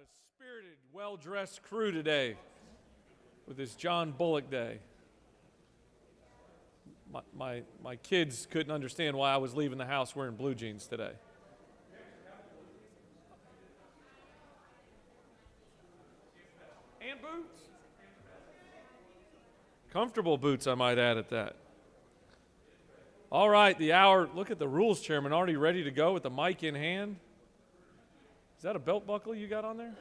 a spirited, well-dressed crew today with this John Bullock Day. My kids couldn't understand why I was leaving the house wearing blue jeans today. And boots. Comfortable boots, I might add at that. All right, the hour, look at the rules chairman already ready to go with the mic in hand. Is that a belt buckle you got on there?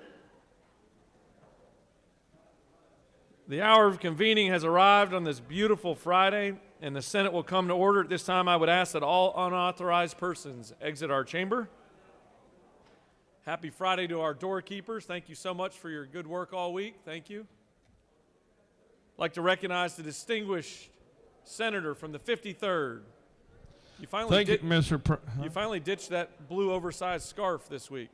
The hour of convening has arrived on this beautiful Friday, and the Senate will come to order. At this time, I would ask that all unauthorized persons exit our chamber. Happy Friday to our doorkeepers. Thank you so much for your good work all week. Thank you. I'd like to recognize the distinguished senator from the 53rd. You finally You finally ditched that blue oversized scarf this week.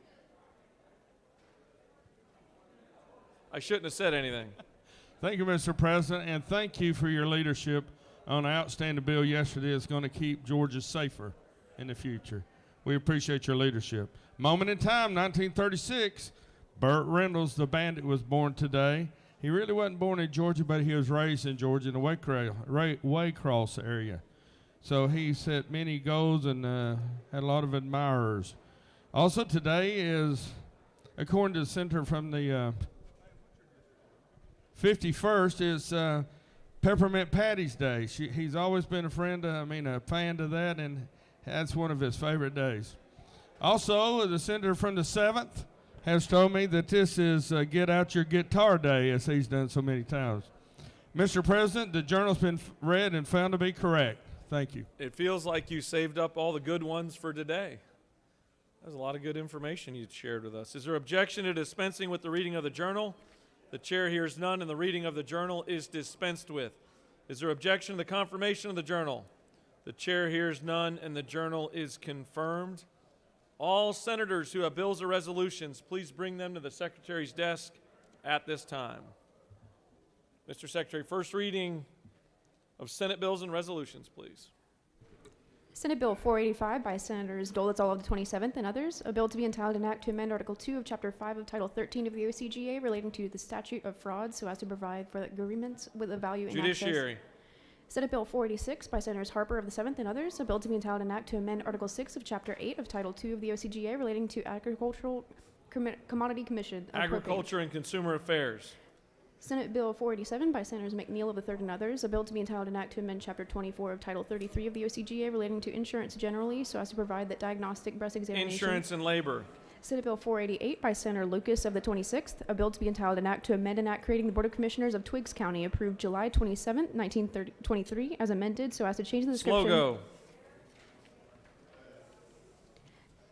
I shouldn't have said anything. Thank you, Mr. President, and thank you for your leadership on an outstanding bill yesterday that's going to keep Georgia safer in the future. We appreciate your leadership. Moment in time, 1936, Burt Reynolds, the bandit, was born today. He really wasn't born in Georgia, but he was raised in Georgia in the Waycross area. So he set many goals and had a lot of admirers. Also today is, according to the Center from the 51st, is Peppermint Patty's Day. He's always been a fan to that, and that's one of his favorite days. Also, the senator from the 7th has told me that this is Get Out Your Guitar Day, as he's done so many times. Mr. President, the journal's been read and found to be correct. Thank you. It feels like you saved up all the good ones for today. There's a lot of good information you shared with us. Is there objection to dispensing with the reading of the journal? The chair hears none, and the reading of the journal is dispensed with. Is there objection to the confirmation of the journal? The chair hears none, and the journal is confirmed. All senators who have bills or resolutions, please bring them to the Secretary's desk at this time. Mr. Secretary, first reading of Senate bills and resolutions, please. Senate Bill 485 by Senators Dolittle of the 27th and others, a bill to be entitled an act to amend Article 2 of Chapter 5 of Title 13 of the OCGA relating to the statute of fraud so as to provide for agreements with a value in Judiciary. access. Senate Bill 486 by Senators Harper of the 7th and others, a bill to be entitled an act to amend Article 6 of Chapter 8 of Title 2 of the OCGA relating to Agricultural Commodity Commission. Agriculture and Consumer Affairs. Senate Bill 487 by Senators McNeil of the 3rd and others, a bill to be entitled an act to amend Chapter 24 of Title 33 of the OCGA relating to insurance generally so as to provide that diagnostic breast examination. Insurance and labor. Senate Bill 488 by Senator Lucas of the 26th, a bill to be entitled an act to amend an act creating the Board of Commissioners of Twiggs County approved July 27, 1923 as amended so as to change the description. Slogo.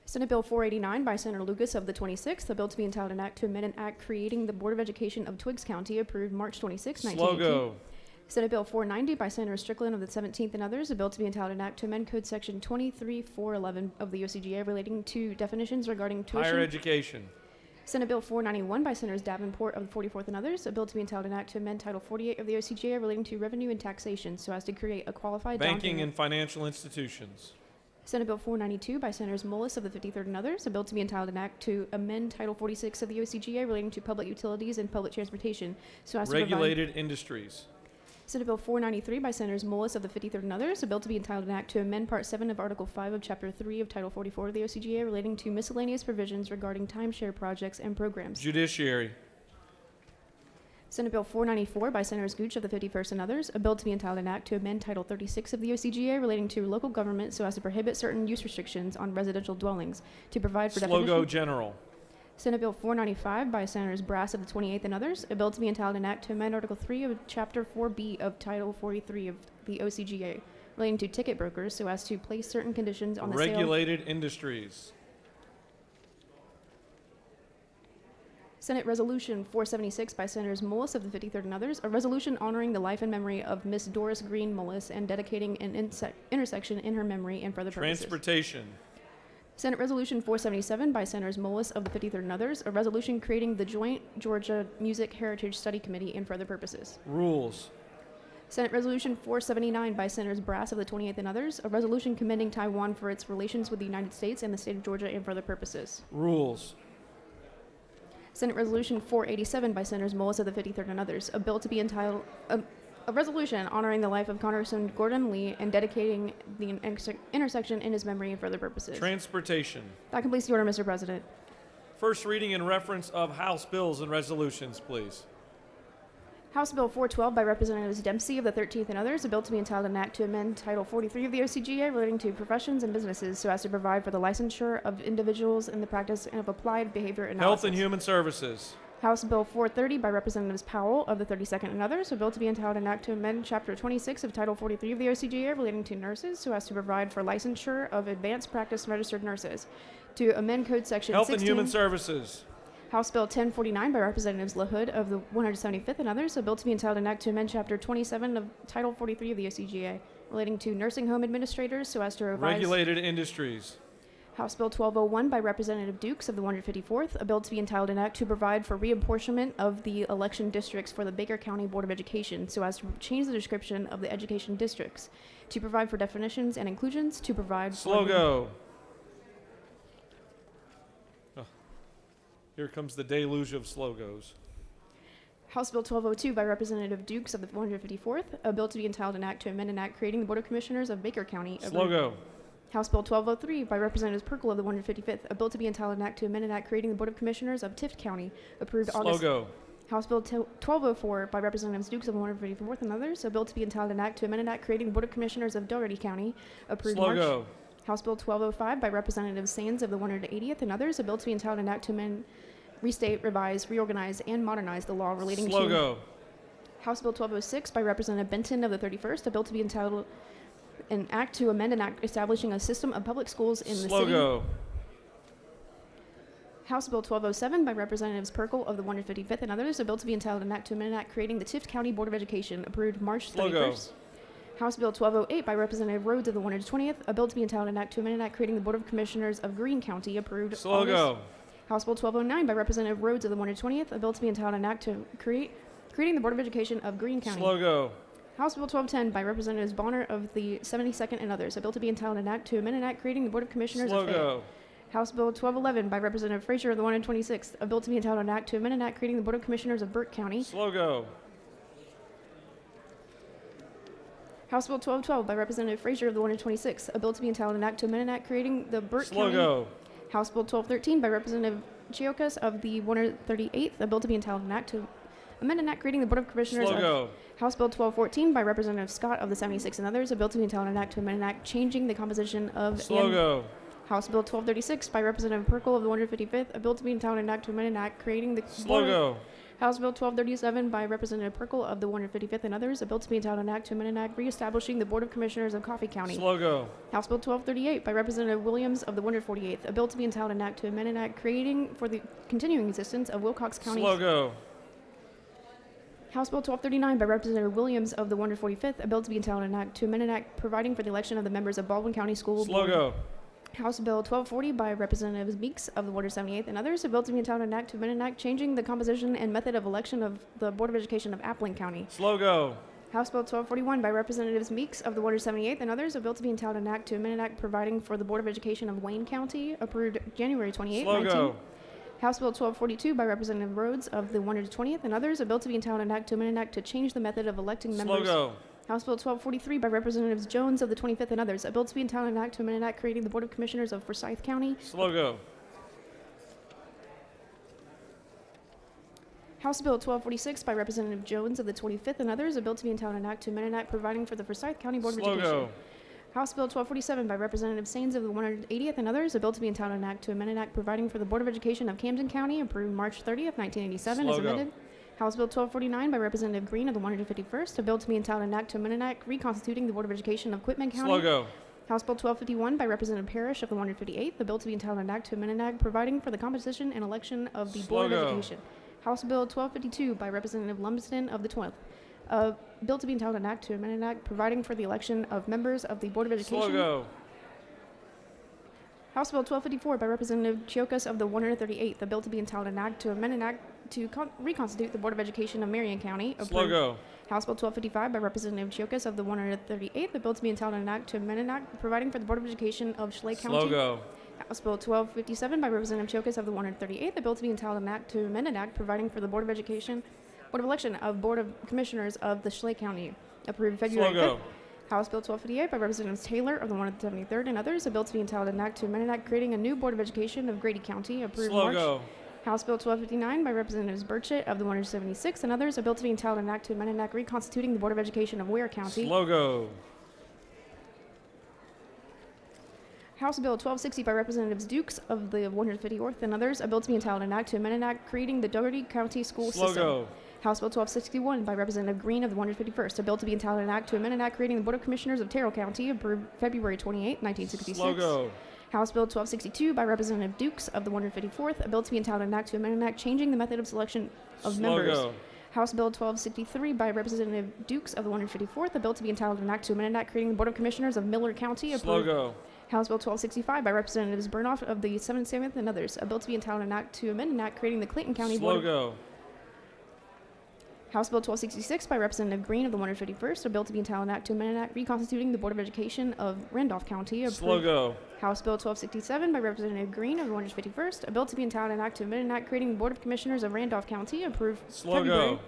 Senate Bill 489 by Senator Lucas of the 26th, a bill to be entitled an act to amend an act creating the Board of Education of Twiggs County approved March 26, 1918. Slogo. Senate Bill 490 by Senator Strickland of the 17th and others, a bill to be entitled an act to amend Code Section 23411 of the OCGA relating to definitions regarding tuition. Higher education. Senate Bill 491 by Senators Davenport of the 44th and others, a bill to be entitled an act to amend Title 48 of the OCGA relating to revenue and taxation so as to create a qualified Banking and financial institutions. Senate Bill 492 by Senators Mullis of the 53rd and others, a bill to be entitled an act to amend Title 46 of the OCGA relating to public utilities and public transportation so as Regulated industries. Senate Bill 493 by Senators Mullis of the 53rd and others, a bill to be entitled an act to amend Part 7 of Article 5 of Chapter 3 of Title 44 of the OCGA relating to miscellaneous provisions regarding timeshare projects and programs. Judiciary. Senate Bill 494 by Senators Gooch of the 51st and others, a bill to be entitled an act to amend Title 36 of the OCGA relating to local government so as to prohibit certain use restrictions on residential dwellings to provide for Slogo General. Senate Bill 495 by Senators Brass of the 28th and others, a bill to be entitled an act to amend Article 3 of Chapter 4B of Title 43 of the OCGA relating to ticket brokers so as to place certain conditions on the Regulated industries. Senate Resolution 476 by Senators Mullis of the 53rd and others, a resolution honoring the life and memory of Miss Doris Green Mullis and dedicating an intersection in her memory and for other purposes. Transportation. Senate Resolution 477 by Senators Mullis of the 53rd and others, a resolution creating the Joint Georgia Music Heritage Study Committee and for other purposes. Rules. Senate Resolution 479 by Senators Brass of the 28th and others, a resolution commending Taiwan for its relations with the United States and the state of Georgia and for other purposes. Rules. Senate Resolution 487 by Senators Mullis of the 53rd and others. A bill to be entitled, a resolution honoring the life of Congressman Gordon Lee and dedicating the intersection in his memory and for other purposes. Transportation. That completes the order, Mr. President. First reading and reference of House bills and resolutions, please. House Bill 412 by Representatives Dempsey of the 13th and others, a bill to be entitled an act to amend Title 43 of the OCGA relating to professions and businesses so as to provide for the licensure of individuals in the practice of applied behavior analysis. Health and Human Services. House Bill 430 by Representatives Powell of the 32nd and others, a bill to be entitled an act to amend Chapter 26 of Title 43 of the OCGA relating to nurses so as to provide for licensure of advanced practice registered nurses, to amend Code Section Health 16. and Human Services. House Bill 1049 by Representatives LaHood of the 175th and others, a bill to be entitled an act to amend Chapter 27 of Title 43 of the OCGA relating to nursing home administrators so as to revise. Regulated Industries. House Bill 1201 by Representative Dukes of the 154th, a bill to be entitled an act to provide for reapportionment of the election districts for the Baker County Board of Education so as to change the description of the education districts, to provide for definitions and inclusions, to provide Slogo. Oh, here comes the deluge of slogos. House Bill 1202 by Representative Dukes of the 154th, a bill to be entitled an act to amend an act creating the Board of Commissioners of Baker County. Slogo. House Bill 1203 by Representatives Perkle of the 155th, a bill to be entitled an act to amend an act creating the Board of Commissioners of Tift County, approved August. Slogo. House Bill 1204 by Representatives Dukes of the 154th and others, a bill to be entitled an act to amend an act creating the Board of Commissioners of Dougherty County, approved March. Slogo. House Bill 1205 by Representatives Sands of the 180th and others, a bill to be entitled an act to amend, restate, revise, reorganize, and modernize the law relating Slogo. to. House Bill 1206 by Representative Benton of the 31st, a bill to be entitled an act to amend an act establishing a system of public schools in the city. Slogo. House Bill 1207 by Representatives Perkle of the 155th and others, a bill to be entitled an act to amend an act creating the Tift County Board of Education, approved March 31st. Slogo. House Bill 1208 by Representative Rhodes of the 120th, a bill to be entitled an act to amend an act creating the Board of Commissioners of Greene County, approved Slogo. August. House Bill 1209 by Representative Rhodes of the 120th, a bill to be entitled an act to creating the Board of Education of Greene County. Slogo. House Bill 1210 by Representatives Bonner of the 72nd and others, a bill to be entitled an act to amend an act creating the Board of Commissioners of Fayette. Slogo. House Bill 1211 by Representative Frazier of the 126th, a bill to be entitled an act to amend an act creating the Board of Commissioners of Burke County. Slogo. House Bill 1212 by Representative Frazier of the 126th, a bill to be entitled an act to amend an act creating the Burke County. Slogo. House Bill 1213 by Representative Chiokas of the 138th, a bill to be entitled an act to amend an act creating the Board of Commissioners Slogo. of House Bill 1214 by Representative Scott of the 76th and others, a bill to be entitled an act to amend an act changing the composition of Slogo. House Bill 1236 by Representative Perkle of the 155th, a bill to be entitled an act to amend an act creating the Slogo. House Bill 1237 by Representative Perkle of the 155th and others, a bill to be entitled an act to amend an act reestablishing the Board of Commissioners of Coffee County. Slogo. House Bill 1238 by Representative Williams of the 148th, a bill to be entitled an act to amend an act creating for the continuing existence of Wilcox County. Slogo. House Bill 1239 by Representative Williams of the 145th, a bill to be entitled an act to amend an act providing for the election of the members of Baldwin County School Board. Slogo. House Bill 1240 by Representatives Meeks of the 178th and others, a bill to be entitled an act to amend an act changing the composition and method of election of the Board of Education of Appling County. Slogo. House Bill 1241 by Representatives Meeks of the 178th and others, a bill to be entitled an act to amend an act providing for the Board of Education of Wayne County, approved January 28, 19. Slogo. House Bill 1242 by Representative Rhodes of the 120th and others, a bill to be entitled an act to amend an act to change the method of electing members. Slogo. House Bill 1243 by Representatives Jones of the 25th and others, a bill to be entitled an act to amend an act creating the Board of Commissioners of Forsyth County. Slogo. House Bill 1246 by Representative Jones of the 25th and others, a bill to be entitled an act to amend an act providing for the Forsyth County Board of Education. Slogo. House Bill 1247 by Representative Sains of the 180th and others, a bill to be entitled an act to amend an act providing for the Board of Education of Camden County, approved March 30th, 1987, as Slogo. amended. House Bill 1249 by Representative Green of the 151st, a bill to be entitled an act to amend an act reconstituting the Board of Education of Quitman County. Slogo. House Bill 1251 by Representative Parrish of the 158th, a bill to be entitled an act to amend an act providing for the composition and election of the Board of Slogo. Education. House Bill 1252 by Representative Lumsden of the 12th, a bill to be entitled an act to amend an act providing for the election of members of the Board of Education. Slogo. House Bill 1254 by Representative Chiokas of the 138th, a bill to be entitled an act to amend an act to reconstitute the Board of Education of Marion County. Approved. Slogo. House Bill 1255 by Representative Chiokas of the 138th, a bill to be entitled an act to amend an act providing for the Board of Education of Schley County. Slogo. House Bill 1257 by Representative Chokas of the 138th, a bill to be entitled an act to amend an act providing for the Board of Education, Board of Election of Board of Commissioners of the Schley County, approved February Slow 5th. go. House Bill 1258 by Representatives Taylor of the 173rd and others, a bill to be entitled an act to amend an act creating a new Board of Education of Grady County, approved Slow March. go. House Bill 1259 by Representatives Burchett of the 176th and others, a bill to be entitled an act to amend an act reconstituting the Board of Education of Ware County. Slow go. House Bill 1260 by Representatives Dukes of the 154th and others, a bill to be entitled an act to amend an act creating the Dougherty County School Slow System. go. House Bill 1261 by Representative Green of the 151st, a bill to be entitled an act to amend an act creating the Board of Commissioners of Terrell County, approved February 28, 1966. Slow go. House Bill 1262 by Representative Dukes of the 154th, a bill to be entitled an act to amend an act changing the method of selection of Slow members. go. House Bill 1263 by Representative Dukes of the 154th, a bill to be entitled an act to amend an act creating the Board of Commissioners of Miller County, Slow approved. go. House Bill 1265 by Representatives Burnoff of the 77th and others, a bill to be entitled an act to amend an act creating the Clayton County Slow Board. go. House Bill 1266 by Representative Green of the 151st, a bill to be entitled an act to amend an act reconstituting the Board of Education of Randolph County. Slow approved. go. House Bill 1267 by Representative Green of the 151st, a bill to be entitled an act to amend an act creating the Board of Commissioners of Randolph County, approved Slow February. go.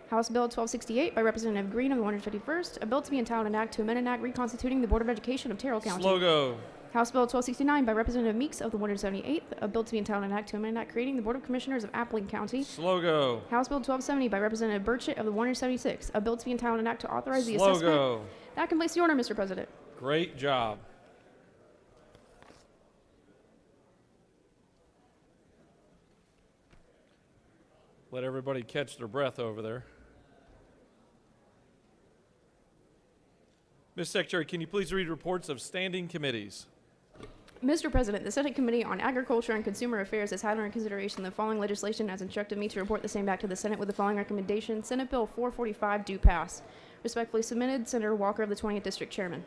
House Bill 1268 by Representative Green of the 151st, a bill to be entitled an act to amend an act reconstituting the Board of Education of Terrell County. Slow go. House Bill 1269 by Representative Meeks of the 178th, a bill to be entitled an act to amend an act creating the Board of Commissioners of Appling County. Slow go. House Bill 1270 by Representative Burchett of the 176th, a bill to be entitled an act to authorize the Slow assessment. go. That completes the order, Mr. President. Great job. Let everybody catch their breath over there. Ms. Secretary, can you please read reports of standing committees? Mr. President, the Senate Committee on Agriculture and Consumer Affairs has had under consideration the following legislation and has instructed me to report the same back to the Senate with the following recommendation. Senate Bill 445 do pass. Respectfully submitted, Senator Walker of the 20th District Chairman.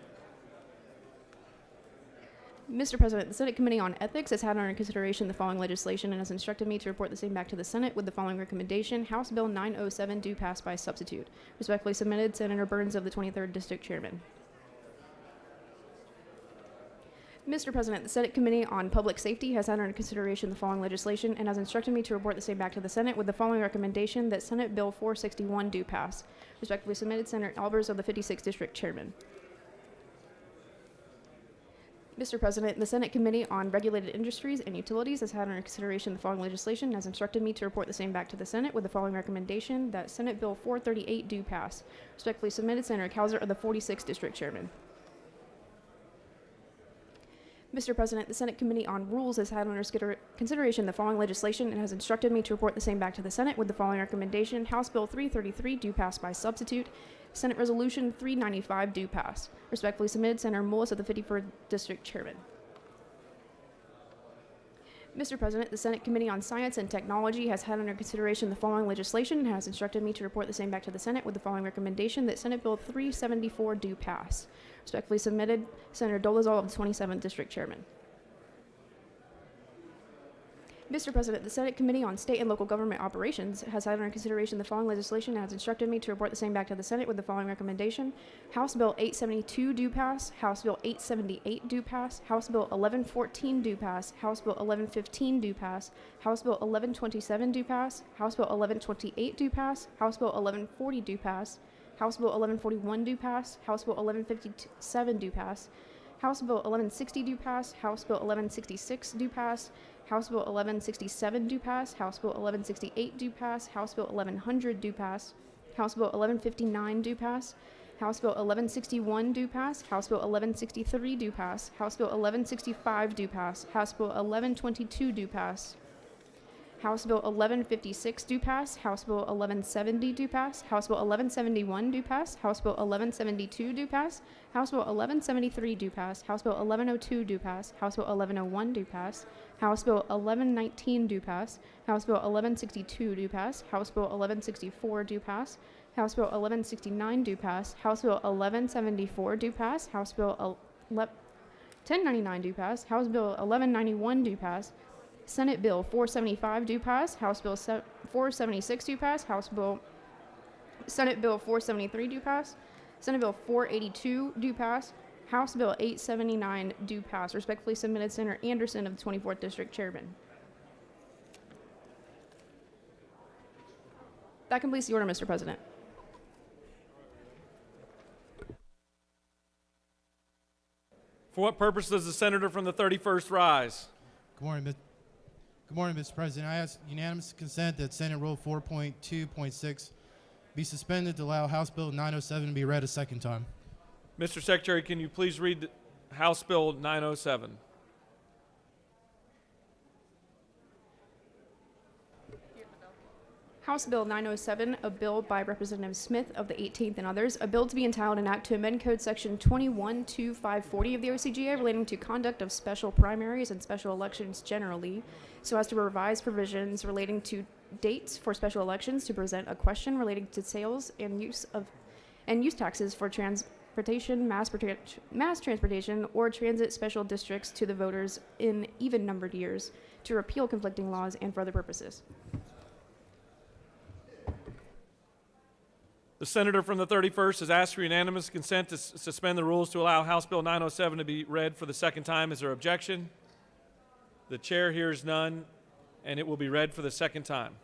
Mr. President, the Senate Committee on Ethics has had under consideration the following legislation and has instructed me to report the same back to the Senate with the following recommendation. House Bill 907 do pass by substitute. Respectfully submitted, Senator Burns of the 23rd District Chairman. Mr. President, the Senate Committee on Public Safety has had under consideration the following legislation and has instructed me to report the same back to the Senate with the following recommendation that Senate Bill 461 do pass. Respectfully submitted, Senator Albers of the 56th District Chairman. Mr. President, the Senate Committee on Regulated Industries and Utilities has had under consideration the following legislation and has instructed me to report the same back to the Senate with the following recommendation that Senate Bill 438 do pass. Respectfully submitted, Senator Kauser of the 46th District Chairman. Mr. President, the Senate Committee on Rules has had under consideration the following legislation and has instructed me to report the same back to the Senate with the following recommendation. House Bill 333 do pass by substitute. Senate Resolution 395 do pass. Respectfully submitted, Senator Mullis of the 54th District Chairman. Mr. President, the Senate Committee on Science and Technology has had under consideration the following legislation and has instructed me to report the same back to the Senate with the following recommendation that Senate Bill 374 do pass. Respectfully submitted, Senator Dolezal of the 27th District Chairman. Mr. President, the Senate Committee on State and Local Government Operations has had under consideration the following legislation and has instructed me to report the same back to the Senate with the following recommendation. House Bill 872 do pass, House Bill 878 do pass, House Bill 1114 do pass, House Bill 1115 do pass, House Bill 1127 do pass, House Bill 1128 do pass, House Bill 1140 do pass, House Bill 1141 do pass, House Bill 1157 do pass, House Bill 1160 do pass, House Bill 1166 do pass, House Bill 1167 do pass, House Bill 1168 do pass, House Bill 1100 do pass, House Bill 1159 do pass, House Bill 1161 do pass, House Bill 1163 do pass, House Bill 1165 do pass, House Bill 1122 do pass, House Bill 1156 do pass, House Bill 1170 do pass, House Bill 1171 do pass, House Bill 1172 do pass, House Bill 1173 do pass, House Bill 1102 do pass, House Bill 1101 do pass, House Bill 1119 do pass, House Bill 1162 do pass, House Bill 1164 do pass, House Bill 1169 do pass, House Bill 1174 do pass, House Bill 1099 do pass, House Bill 1191 do pass, Senate Bill 475 do pass, House Bill 476 do pass, Senate Bill 473 do pass, Senate Bill 482 do pass, House Bill 879 do pass. Respectfully submitted, Senator Anderson of the 24th District, Chairman. That completes the order, Mr. President. For what purpose does the senator from the 31st rise? Good morning, Mr. President. I ask unanimous consent that Senate Rule 4.2.6 be suspended to allow House Bill 907 to be read a second time. Mr. Secretary, can you please read House Bill 907? House Bill 907, a bill by Representative Smith of the 18th and others, a bill to be entitled an act to amend Code Section 212540 of the OCGA relating to conduct of special primaries and special elections generally, so as to revise provisions relating to dates for special elections, to present a question relating to sales and use taxes for transportation, mass transportation, or transit special districts to the voters in even-numbered years, to repeal conflicting laws and for other purposes. The senator from the 31st has asked for unanimous consent to suspend the rules to allow House Bill 907 to be read for the second time. Is there objection? The chair hears none, and it will be read for the second time.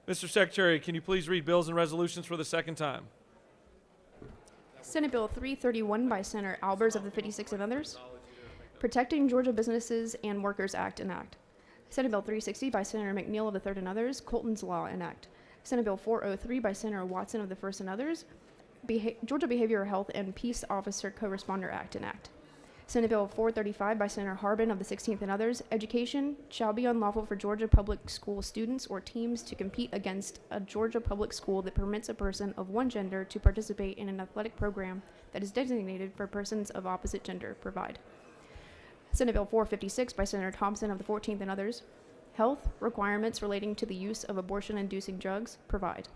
Mr. Secretary, can you please read bills and resolutions for the second time? Senate Bill 331 by Senator Albers of the 56th and others, Protecting Georgia Businesses and Workers Act enact. Senate Bill 360 by Senator McNeil of the 3rd and others, Colton's Law enact. Senate Bill 403 by Senator Watson of the 1st and others, Georgia Behavioral Health and Peace Officer Co-Responder Act enact. Senate Bill 435 by Senator Harbin of the 16th and others, Education shall be unlawful for Georgia public school students or teams to compete against a Georgia public school that permits a person of one gender to participate in an athletic program that is designated for persons of opposite gender. Provide. Senate Bill 456 by Senator Thompson of the 14th and others, Health requirements relating to the use of abortion-inducing drugs. Provide.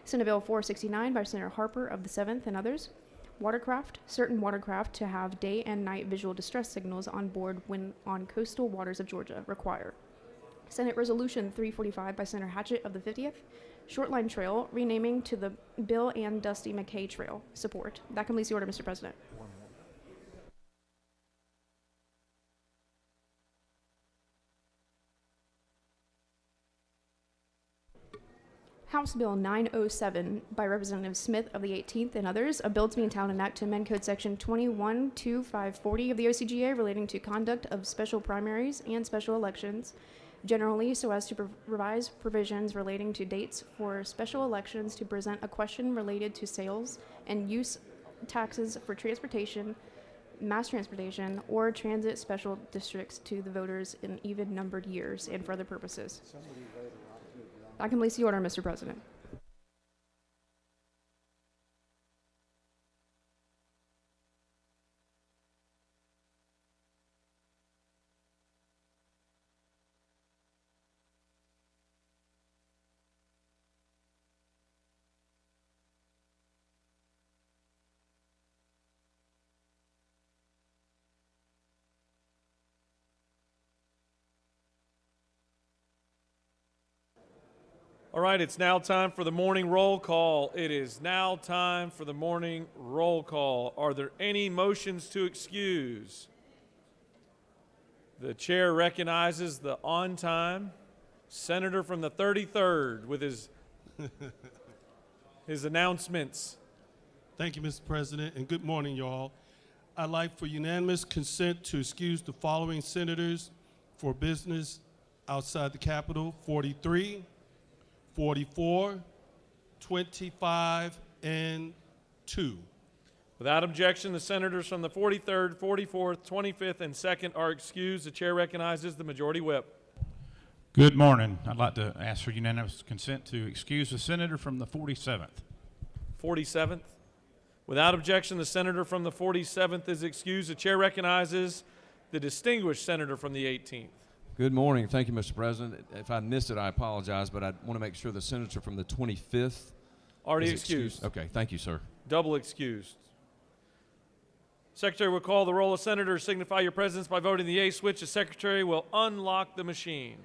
Senate Bill 469 by Senator Harper of the 7th and others, certain watercraft to have day and night visual distress signals on board when on coastal waters of Georgia. Require. Senate Resolution 345 by Senator Hatchett of the 50th, Shortline Trail renaming to the Bill and Dusty McKay Trail. Support. That completes the order, Mr. President. House Bill 907 by Representative Smith of the 18th and others, a bill to be entitled an act to amend Code Section 212540 of the OCGA relating to conduct of special primaries and special elections generally, so as to revise provisions relating to dates for special elections, to present a question related to sales and use taxes for transportation, mass transportation, or transit special districts to the voters in even-numbered years and for other purposes. That completes the order, Mr. President. All right, it's now time for the morning roll call. It is now time for the morning roll call. Are there any motions to excuse? The chair recognizes the on-time senator from the 33rd with his announcements. Thank you, Mr. President, and good morning, y'all. I'd like for unanimous consent to excuse the following senators for business outside the Capitol: 43, 44, 25, and 2. Without objection, the senators from the 43rd, 44th, 25th, and 2nd are excused. The chair recognizes the majority whip. Good morning. I'd like to ask for unanimous consent to excuse the senator from the 47th. 47th. Without objection, the senator from the 47th is excused. The chair recognizes the distinguished senator from the 18th. Good morning. Thank you, Mr. President. If I missed it, I apologize, but I want to make sure the senator from the 25th Already is excused. Okay, thank you, sir. Double excused. Secretary will call the roll of senators. Signify your presence by voting the yea switch. The secretary will unlock the machine.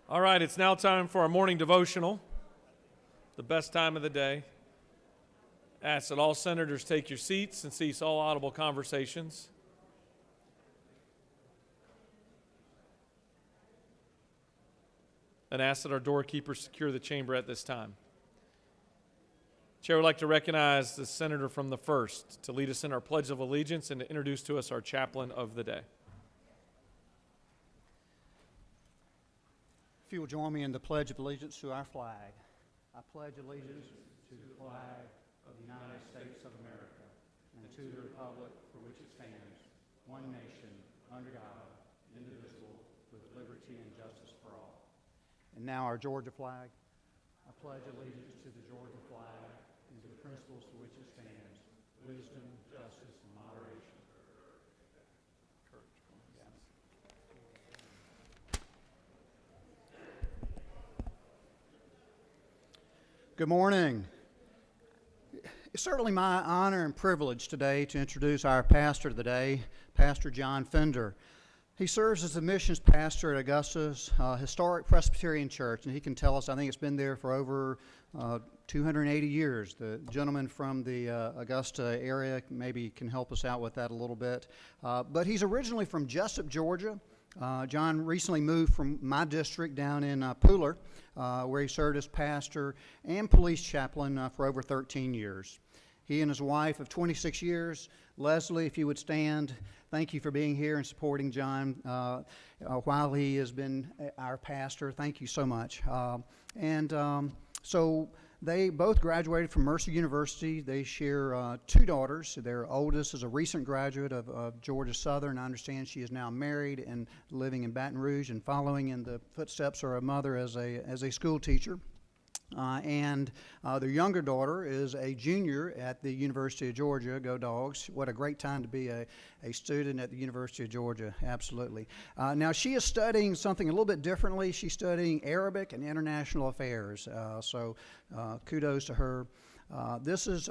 All right, it's now time for our morning devotional, the best time of the day. Ask that all senators take your seats and cease all audible conversations. And ask that our doorkeepers secure the chamber at this time. Chair would like to recognize the senator from the 1st to lead us in our Pledge of Allegiance and to introduce to us our chaplain of the day. If you will join me in the Pledge of Allegiance to our flag. I pledge allegiance to the flag of the United States of America and to the republic for which it stands, one nation, under God, indivisible, with liberty and justice for all. And now our Georgia flag. I pledge allegiance to the Georgia flag and to the principles for which it stands, wisdom, justice, and moderation. Good morning. It's certainly my honor and privilege today to introduce our pastor of the day, Pastor John Fender. He serves as the missions pastor at Augusta's historic Presbyterian Church, and he can tell us, I think it's been there for over 280 years. The gentleman from the Augusta area maybe can help us out with that a little bit. But he's originally from Jessup, Georgia. John recently moved from my district down in Pooler, where he served as pastor and police chaplain for over 13 years. He and his wife of 26 years, Leslie, if you would stand, thank you for being here and supporting John while he has been our pastor. Thank you so much. So they both graduated from Mercer University. They share two daughters. Their oldest is a recent graduate of Georgia Southern. I understand she is now married and living in Baton Rouge and following in the footsteps of her mother as a school teacher. And their younger daughter is a junior at the University of Georgia. Go Dogs. What a great time to be a student at the University of Georgia. Absolutely. Now, she is studying something a little bit differently. She's studying Arabic and international affairs. So kudos to her. This is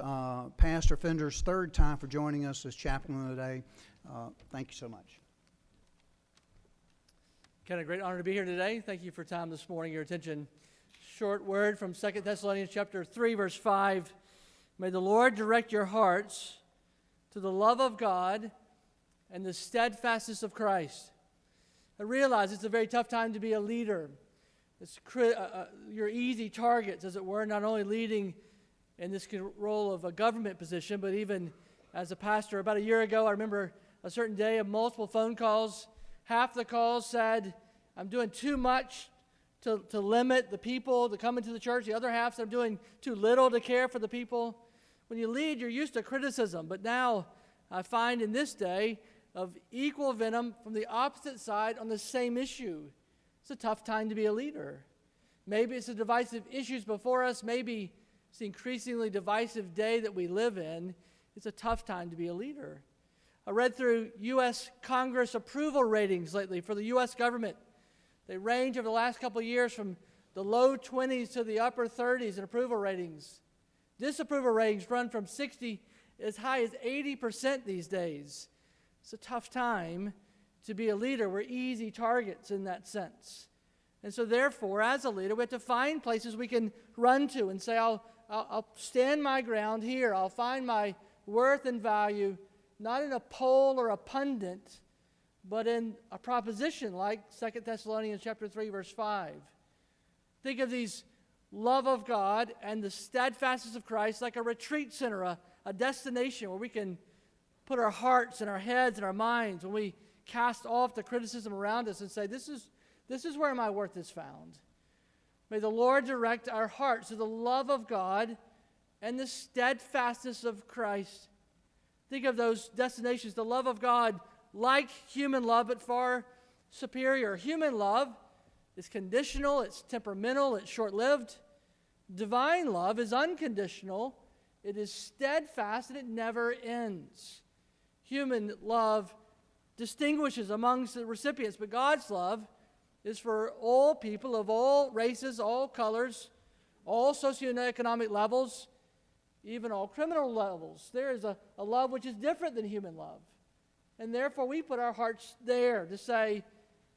Pastor Fender's third time for joining us as chaplain today. Thank you so much. Ken, a great honor to be here today. Thank you for time this morning, your attention. Short word from 2 Thessalonians chapter 3, verse 5. May the Lord direct your hearts to the love of God and the steadfastness of Christ. I realize it's a very tough time to be a leader. You're easy targets, as it were, not only leading in this role of a government position, but even as a pastor. About a year ago, I remember a certain day of multiple phone calls. Half the calls said, I'm doing too much to limit the people that come into the church. The other half said, I'm doing too little to care for the people. When you lead, you're used to criticism. But now I find in this day of equal venom from the opposite side on the same issue. It's a tough time to be a leader. Maybe it's the divisive issues before us. Maybe it's the increasingly divisive day that we live in. It's a tough time to be a leader. I read through U.S. Congress approval ratings lately for the U.S. government. They range over the last couple of years from the low 20s to the upper 30s in approval ratings. Disapproval ratings run from 60 as high as 80% these days. It's a tough time to be a leader. We're easy targets in that sense. And so therefore, as a leader, we have to find places we can run to and say, I'll stand my ground here. I'll find my worth and value, not in a poll or a pundit, but in a proposition like 2 Thessalonians chapter 3, verse 5. Think of these love of God and the steadfastness of Christ like a retreat center, a destination where we can put our hearts and our heads and our minds when we cast off the criticism around us and say, this is where my worth is found. May the Lord direct our hearts to the love of God and the steadfastness of Christ. Think of those destinations, the love of God, like human love, but far superior. Human love is conditional, it's temperamental, it's short-lived. Divine love is unconditional, it is steadfast, and it never ends. Human love distinguishes amongst the recipients, but God's love is for all people of all races, all colors, all socioeconomic levels, even all criminal levels. There is a love which is different than human love. And therefore, we put our hearts there to say,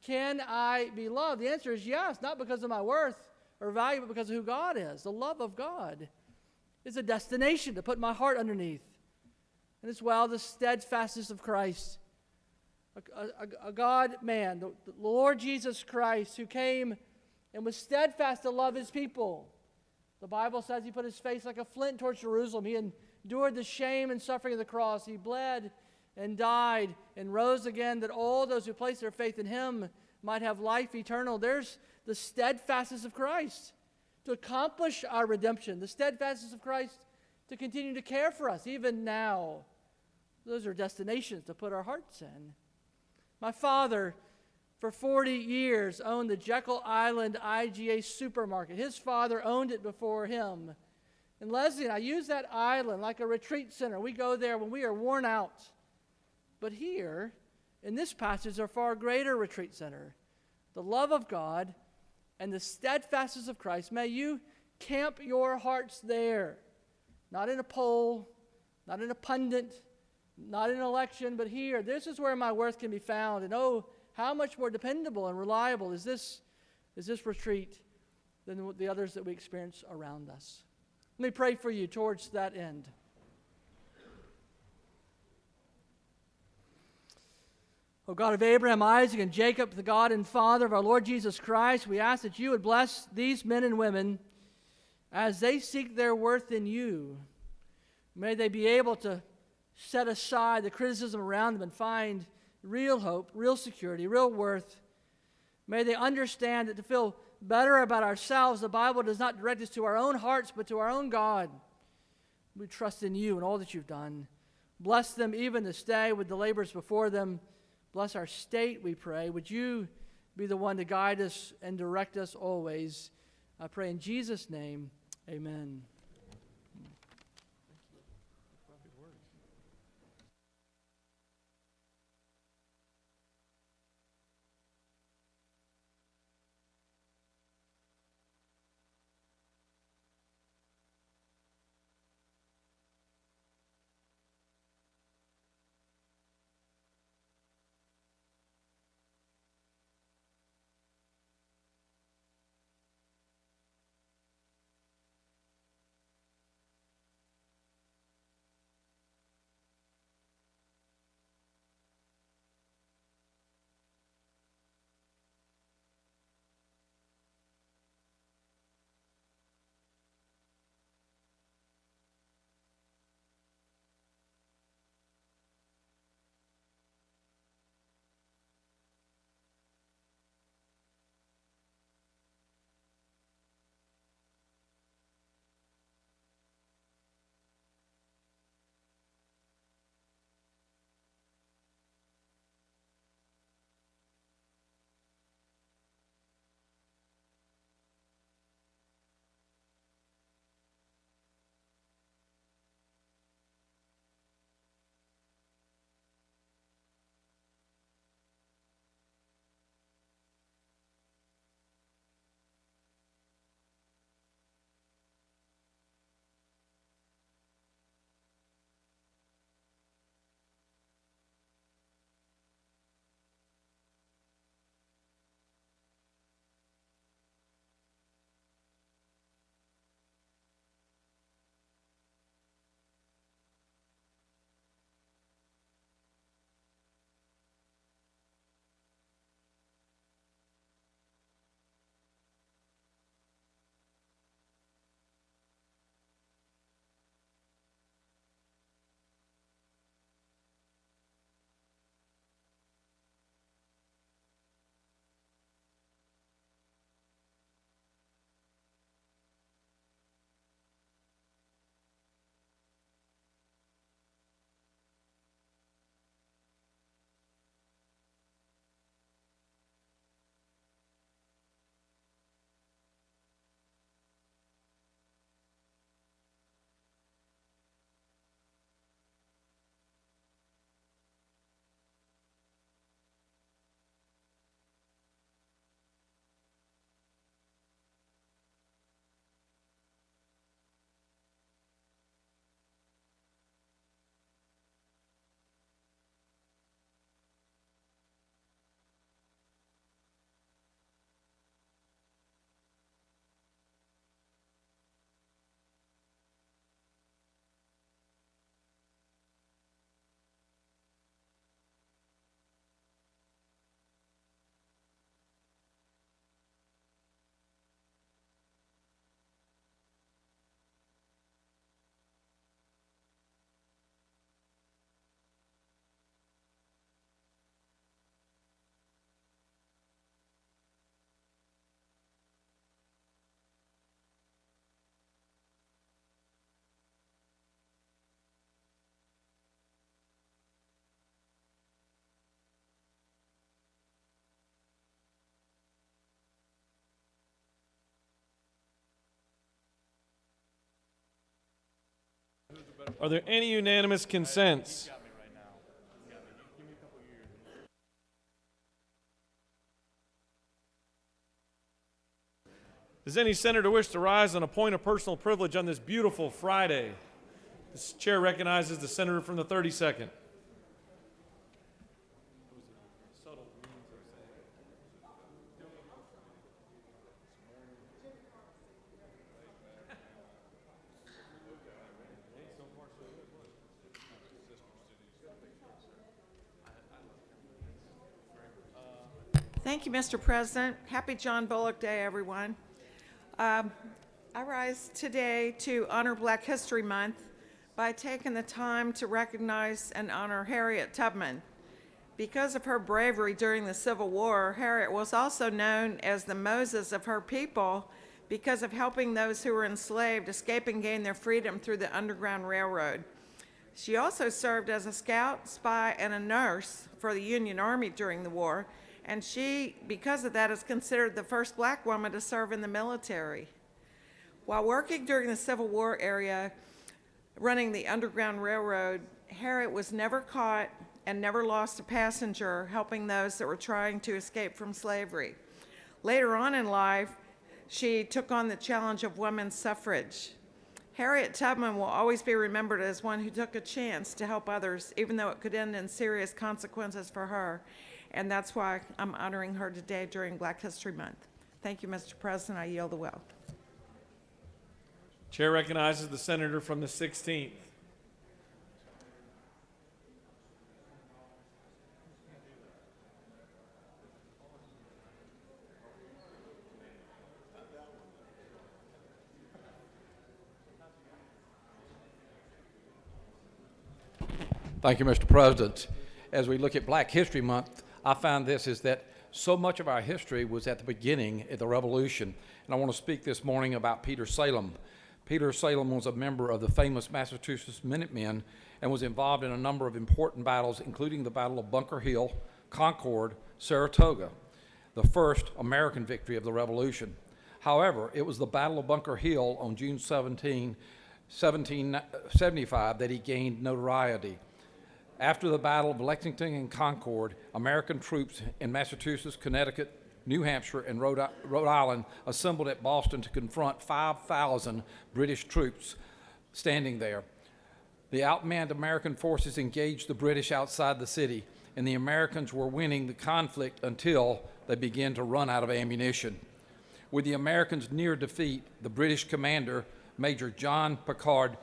Can I be loved? The answer is yes, not because of my worth or value, but because of who God is. The love of God is a destination to put my heart underneath. And as well, the steadfastness of Christ. A God-man, the Lord Jesus Christ, who came and was steadfast to love his people. The Bible says he put his face like a flint towards Jerusalem. He endured the shame and suffering of the cross. He bled and died and rose again, that all those who place their faith in him might have life eternal. There's the steadfastness of Christ to accomplish our redemption, the steadfastness of Christ to continue to care for us even now. Those are destinations to put our hearts in. My father, for 40 years, owned the Jekyll Island IGA supermarket. His father owned it before him. And Leslie and I use that island like a retreat center. We go there when we are worn out. But here, in this passage, a far greater retreat center. The love of God and the steadfastness of Christ. May you camp your hearts there. Not in a poll, not in a pundit, not in an election, but here. This is where my worth can be found. And oh, how much more dependable and reliable is this retreat than the others that we experience around us. Let me pray for you towards that end. O God of Abraham, Isaac, and Jacob, the God and Father of our Lord Jesus Christ, we ask that you would bless these men and women as they seek their worth in you. May they be able to set aside the criticism around them and find real hope, real security, real worth. May they understand that to feel better about ourselves, the Bible does not direct us to our own hearts, but to our own God. We trust in you and all that you've done. Bless them even this day with the labors before them. Bless our state, we pray. Would you be the one to guide us and direct us always? I pray in Jesus' name, amen. Are there any unanimous consents? Does any senator wish to rise on a point of personal privilege on this beautiful Friday? This chair recognizes the senator from the 32nd. Thank you, Mr. President. Happy John Bullock Day, everyone. I rise today to honor Black History Month by taking the time to recognize and honor Harriet Tubman. Because of her bravery during the Civil War, Harriet was also known as the Moses of her people because of helping those who were enslaved escape and gain their freedom through the Underground Railroad. She also served as a scout, spy, and a nurse for the Union Army during the war, and she, because of that, is considered the first Black woman to serve in the military. While working during the Civil War era, running the Underground Railroad, Harriet was never caught and never lost a passenger, helping those that were trying to escape from slavery. Later on in life, she took on the challenge of women's suffrage. Harriet Tubman will always be remembered as one who took a chance to help others, even though it could end in serious consequences for her. And that's why I'm honoring her today during Black History Month. Thank you, Mr. President. I yield the will. Chair recognizes the senator from the 16th. Thank you, Mr. President. As we look at Black History Month, I find this is that so much of our history was at the beginning of the Revolution. And I want to speak this morning about Peter Salem. Peter Salem was a member of the famous Massachusetts Minutemen and was involved in a number of important battles, including the Battle of Bunker Hill, Concord, Saratoga, the first American victory of the Revolution. However, it was the Battle of Bunker Hill on June 17, 1775 that he gained notoriety. After the Battle of Lexington and Concord, American troops in Massachusetts, Connecticut, New Hampshire, and Rhode Island assembled at Boston to confront 5,000 British troops standing there. The outmanned American forces engaged the British outside the city, and the Americans were winning the conflict until they began to run out of ammunition. With the Americans near defeat, the British commander, Major John Pickard,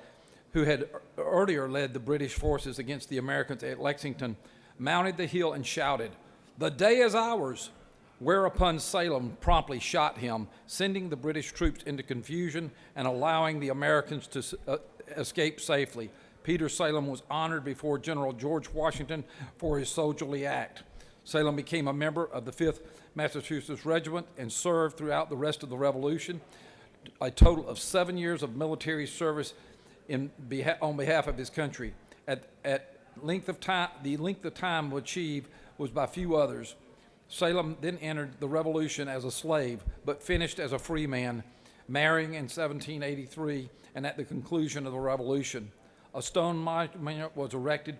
who had earlier led the British forces against the Americans at Lexington, mounted the hill and shouted, "The day is ours," whereupon Salem promptly shot him, sending the British troops into confusion and allowing the Americans to escape safely. Peter Salem was honored before General George Washington for his soldierly act. Salem became a member of the 5th Massachusetts Regiment and served throughout the rest of the Revolution. A total of 7 years of military service on behalf of his country. The length of time achieved was by few others. Salem then entered the Revolution as a slave, but finished as a free man, marrying in 1783 and at the conclusion of the Revolution. A stone monument was erected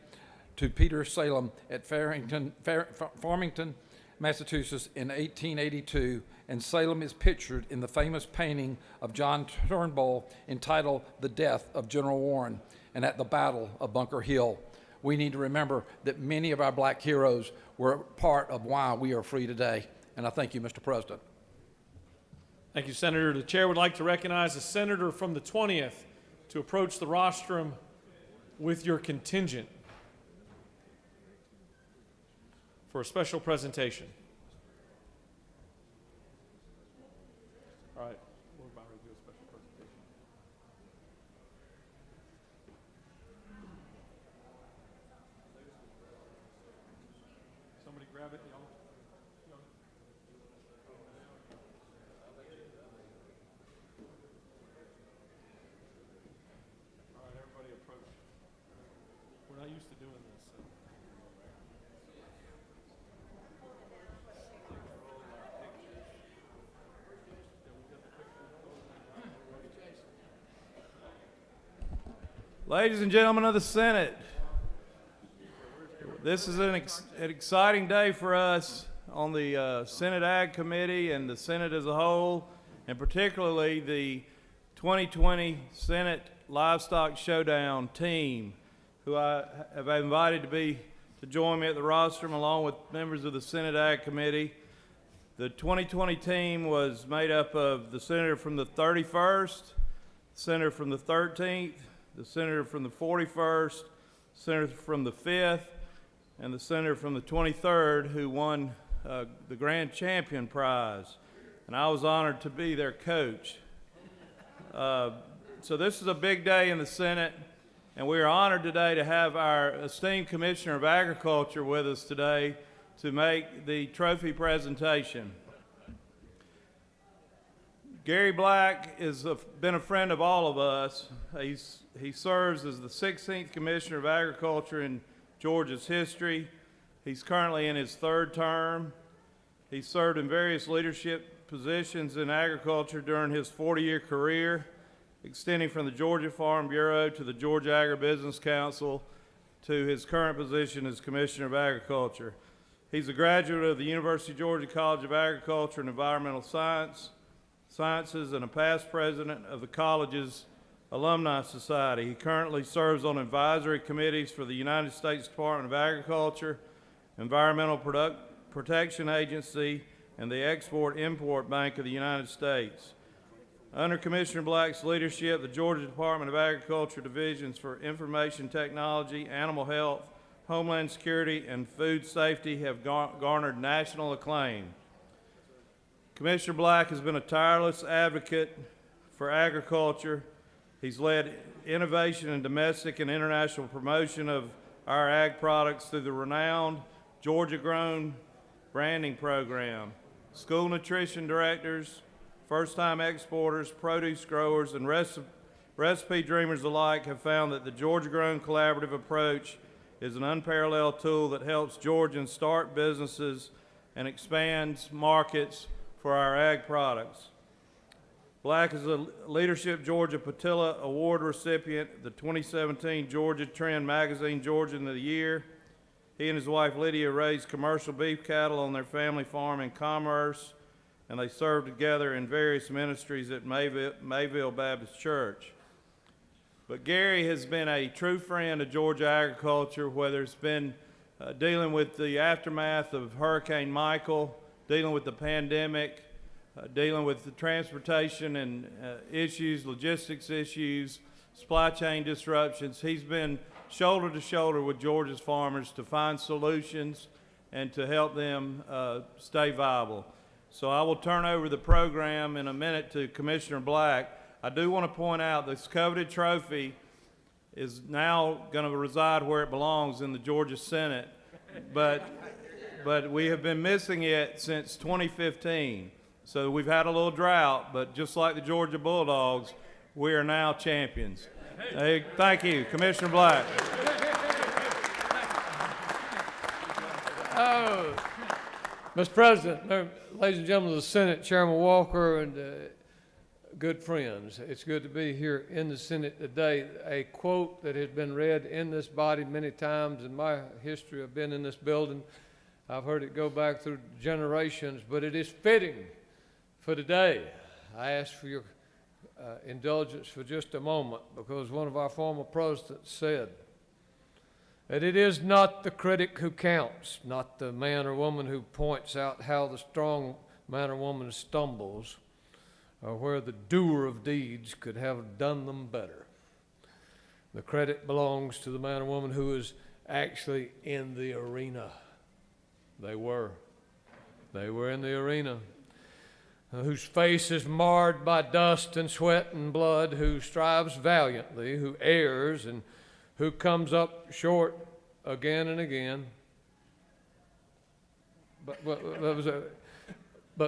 to Peter Salem at Farmington, Massachusetts in 1882, and Salem is pictured in the famous painting of John Turnbull entitled The Death of General Warren and at the Battle of Bunker Hill. We need to remember that many of our black heroes were part of why we are free today. And I thank you, Mr. President. Thank you, Senator. The chair would like to recognize a senator from the 20th to approach the rostrum with your contingent for a special presentation. All right, we're about to do a special presentation. Somebody grab it, y'all. All right, everybody approach. We're not used to doing this. So. Ladies and gentlemen of the Senate, this is an exciting day for us on the Senate Ag Committee and the Senate as a whole, and particularly the 2020 Senate Livestock Showdown team, who I have invited to join me at the rostrum along with members of the Senate Ag Committee. The 2020 team was made up of the senator from the 31st, the senator from the 13th, the senator from the 41st, the senator from the 5th, and the senator from the 23rd, who won the Grand Champion Prize. And I was honored to be their coach. So this is a big day in the Senate, and we are honored today to have our esteemed Commissioner of Agriculture with us today to make the trophy presentation. Gary Black has been a friend of all of us. He serves as the 16th Commissioner of Agriculture in Georgia's history. He's currently in his 3rd term. He served in various leadership positions in agriculture during his 40-year career, extending from the Georgia Farm Bureau to the Georgia Agribusiness Council to his current position as Commissioner of Agriculture. He's a graduate of the University of Georgia College of Agriculture and Environmental Sciences and a past president of the college's Alumni Society. He currently serves on advisory committees for the United States Department of Agriculture, Environmental Protection Agency, and the Export-Import Bank of the United States. Under Commissioner Black's leadership, the Georgia Department of Agriculture Divisions for Information Technology, Animal Health, Homeland Security, and Food Safety have garnered national acclaim. Commissioner Black has been a tireless advocate for agriculture. He's led innovation in domestic and international promotion of our ag products through the renowned Georgia Grown branding program. School nutrition directors, first-time exporters, produce growers, and recipe dreamers alike have found that the Georgia Grown collaborative approach is an unparalleled tool that helps Georgians start businesses and expands markets for our ag products. Black is a Leadership Georgia Patilla Award recipient, the 2017 Georgia Trend Magazine Georgian of the Year. He and his wife Lydia raised commercial beef cattle on their family farm in Commerce, and they served together in various ministries at Mayville Baptist Church. But Gary has been a true friend of Georgia agriculture, whether it's been dealing with the aftermath of Hurricane Michael, dealing with the pandemic, dealing with the transportation and issues, logistics issues, supply chain disruptions. He's been shoulder to shoulder with Georgia's farmers to find solutions and to help them stay viable. So I will turn over the program in a minute to Commissioner Black. I do want to point out this coveted trophy is now going to reside where it belongs in the Georgia Senate, but we have been missing it since 2015. So we've had a little drought, but just like the Georgia Bulldogs, we are now champions. Hey, thank you, Commissioner Black. Mr. President, ladies and gentlemen of the Senate, Chairman Walker, and good friends, it's good to be here in the Senate today. A quote that has been read in this body many times in my history of being in this building. I've heard it go back through generations, but it is fitting for today. I ask for your indulgence for just a moment, because one of our former presidents said that it is not the critic who counts, not the man or woman who points out how the strong man or woman stumbles, or where the doer of deeds could have done them better. The credit belongs to the man or woman who is actually in the arena. They were in the arena. Whose face is marred by dust and sweat and blood, who strives valiantly, who errs, and who comes up short again and again. But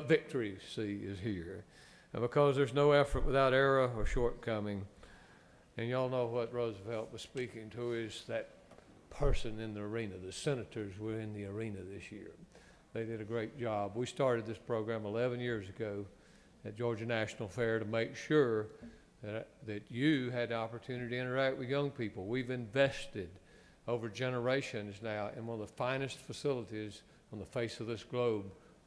victory, see, is here. And because there's no effort without error or shortcoming, and y'all know what Roosevelt was speaking to, is that person in the arena. The senators were in the arena this year. They did a great job. We started this program 11 years ago at Georgia National Fair to make sure that you had the opportunity to interact with young people. We've invested over generations now in one of the finest facilities on the face of this globe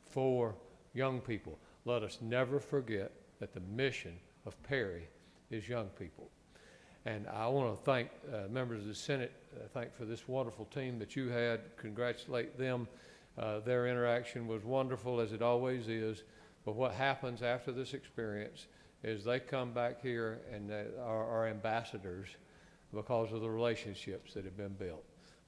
for young people. Let us never forget that the mission of Perry is young people. And I want to thank members of the Senate, thank for this wonderful team that you had, congratulate them. Their interaction was wonderful, as it always is. But what happens after this experience is they come back here and are ambassadors because of the relationships that have been built.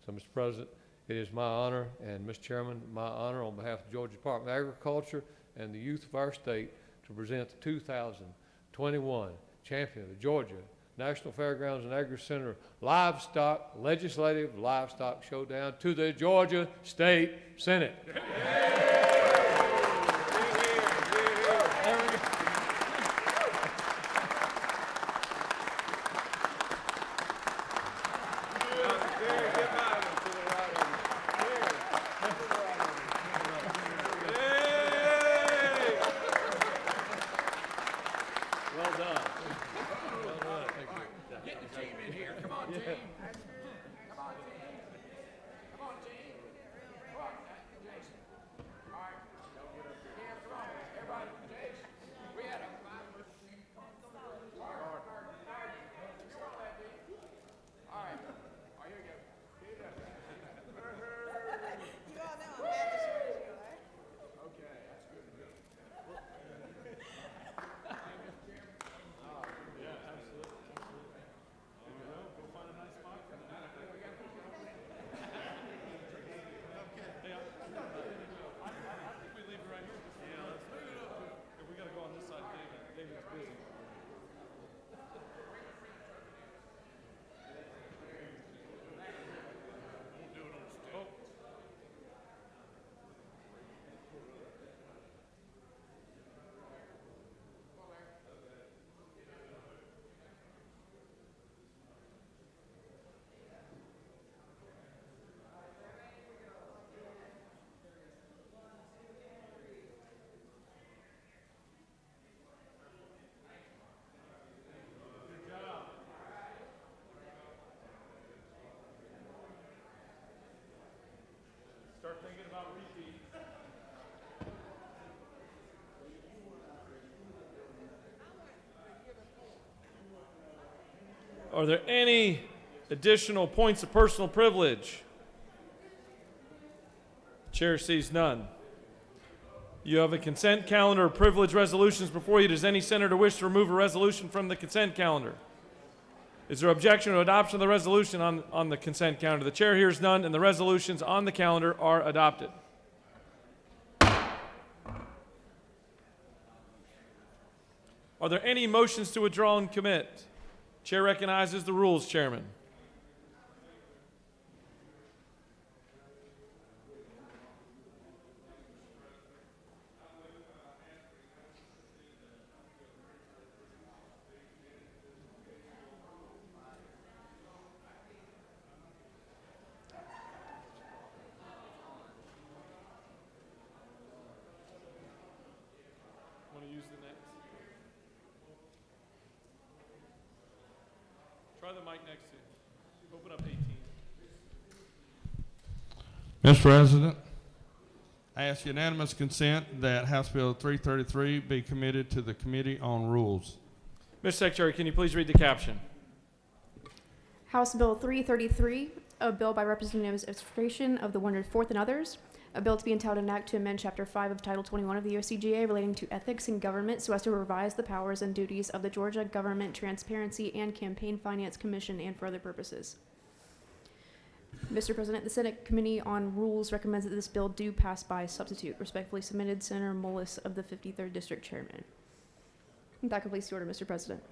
So, Mr. President, it is my honor, and Mr. Chairman, my honor on behalf of the Georgia Department of Agriculture and the youth of our state to present the 2021 champion of the Georgia National Fairgrounds and Agri-Center Legislative Livestock Showdown to the Georgia State Senate. Start thinking about repeat. Are there any additional points of personal privilege? Chair sees none. You have a consent calendar of privilege resolutions before you. Does any senator wish to remove a resolution from the consent calendar? Is there objection to adoption of the resolution on the consent calendar? The chair hears none, and the resolutions on the calendar are adopted. Are there any motions to withdraw and commit? Chair recognizes the rules chairman. Want to use the next? Try the mic next to you. Open up 18. Mr. President, I ask unanimous consent that House Bill 333 be committed to the Committee on Rules. Mr. Secretary, can you please read the caption? House Bill 333, a bill by Representatives of Frustration of the 104th and others, a bill to be entitled an act to amend Chapter 5 of Title 21 of the OCGA relating to ethics in government so as to revise the powers and duties of the Georgia Government Transparency and Campaign Finance Commission and for other purposes. Mr. President, the Senate Committee on Rules recommends that this bill do pass by substitute. Respectfully submitted, Senator Mullis of the 53rd District Chairman. That completes the order, Mr. President.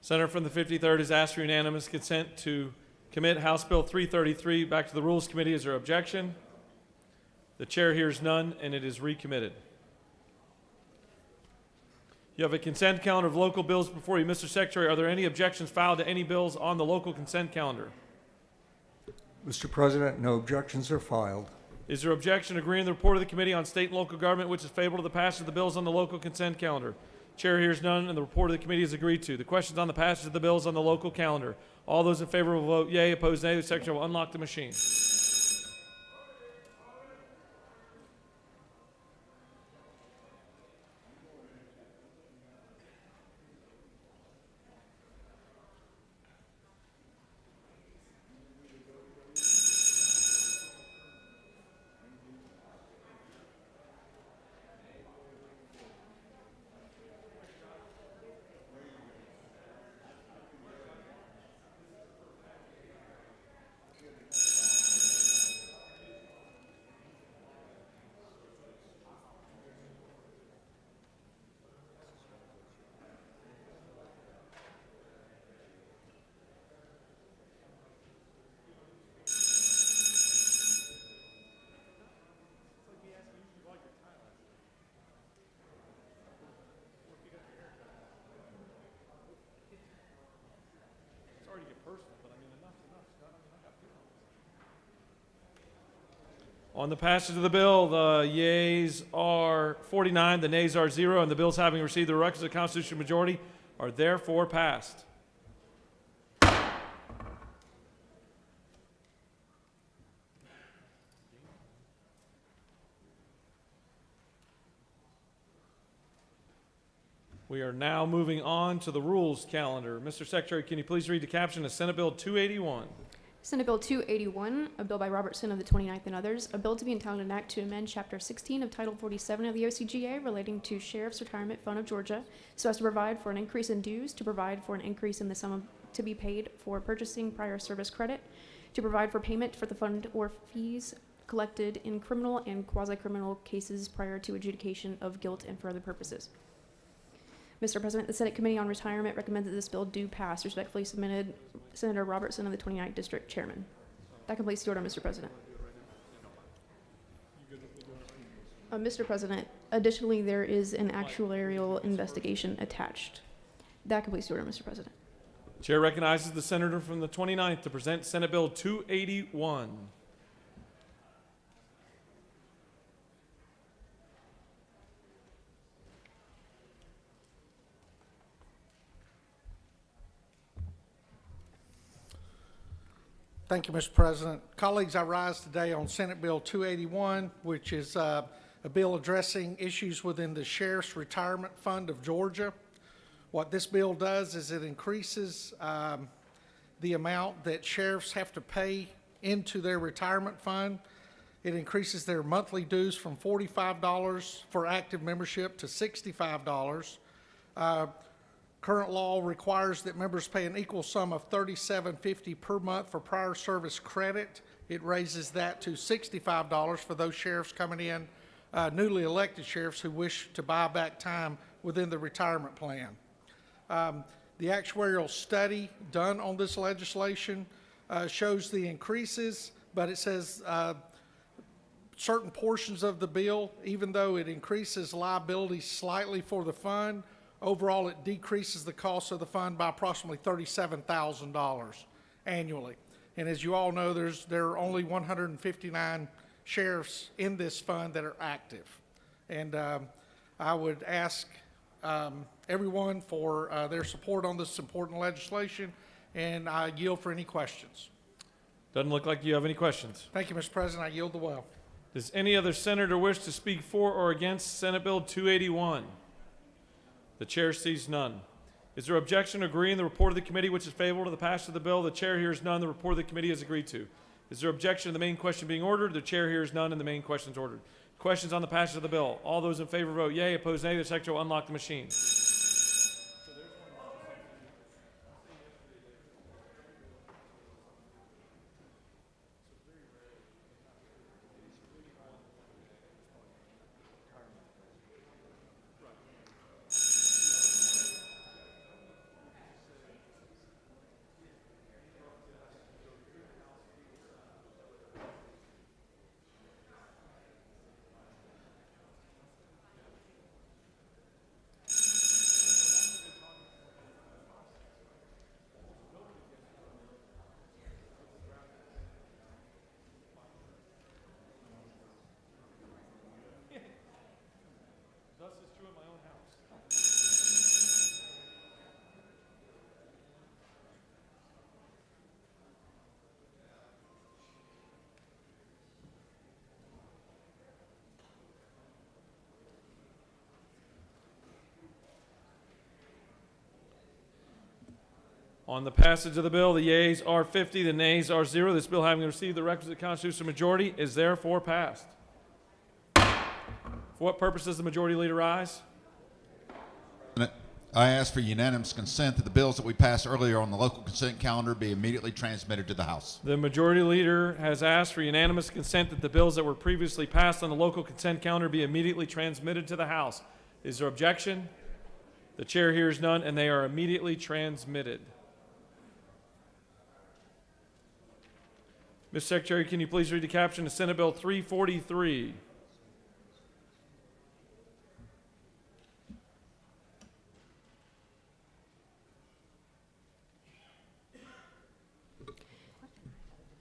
Senator from the 53rd has asked for unanimous consent to commit House Bill 333 back to the Rules Committee. Is there objection? The chair hears none, and it is recommitted. You have a consent calendar of local bills before you. Mr. Secretary, are there any objections filed to any bills on the local consent calendar? Mr. President, no objections are filed. Is there objection to agreeing the report of the Committee on State and Local Government, which is favorable to the passage of the bills on the local consent calendar? Chair hears none, and the report of the committee is agreed to. The questions on the passage of the bill is on the local calendar. All those in favor will vote yea, opposed nay. The secretary will unlock the machine. On the passage of the bill, the yeas are 49, the nays are 0, and the bills having received the requisite constitutional majority are therefore passed. We are now moving on to the rules calendar. Mr. Secretary, can you please read the caption of Senate Bill 281? Senate Bill 281, a bill by Robertson of the 29th and others, a bill to be entitled an act to amend Chapter 16 of Title 47 of the OCGA relating to Sheriff's Retirement Fund of Georgia so as to provide for an increase in dues, to provide for an increase in the sum to be paid for purchasing prior service credit, to provide for payment for the fund or fees collected in criminal and quasi-criminal cases prior to adjudication of guilt and for other purposes. Mr. President, the Senate Committee on Retirement recommends that this bill do pass. Respectfully submitted, Senator Robertson of the 29th District Chairman. That completes the order, Mr. President. Mr. President, additionally, there is an actuarial investigation attached. That completes the order, Mr. President. Chair recognizes the senator from the 29th to present Senate Bill 281. Thank you, Mr. President. Colleagues, I rise today on Senate Bill 281, which is a bill addressing issues within the Sheriff's Retirement Fund of Georgia. What this bill does is it increases the amount that sheriffs have to pay into their retirement fund. It increases their monthly dues from $45 for active membership to $65. Current law requires that members pay an equal sum of $37.50 per month for prior service credit. It raises that to $65 for those sheriffs coming in, newly elected sheriffs who wish to buy back time within the retirement plan. The actuarial study done on this legislation shows the increases, but it says certain portions of the bill, even though it increases liability slightly for the fund, overall, it decreases the cost of the fund by approximately $37,000 annually. And as you all know, there are only 159 sheriffs in this fund that are active. And I would ask everyone for their support on this important legislation, and I yield for any questions. Doesn't look like you have any questions. Thank you, Mr. President. I yield the well. Does any other senator wish to speak for or against Senate Bill 281? The chair sees none. Is there objection to agreeing the report of the committee which is favorable to the passage of the bill? The chair hears none. The report of the committee is agreed to. Is there objection to the main question being ordered? The chair hears none and the main question is ordered. Questions on the passage of the bill? All those in favor vote yea. Opposed nay. The secretary will unlock the machine. On the passage of the bill, the yeas are 50, the nays are 0. This bill, having received the requisite constitutional majority, is therefore passed. For what purpose does the majority leader rise? I ask for unanimous consent that the bills that we passed earlier on the local consent calendar be immediately transmitted to the House. The majority leader has asked for unanimous consent that the bills that were previously passed on the local consent calendar be immediately transmitted to the House. Is there objection? The chair hears none, and they are immediately transmitted. Mr. Secretary, can you please read the caption of Senate Bill 343?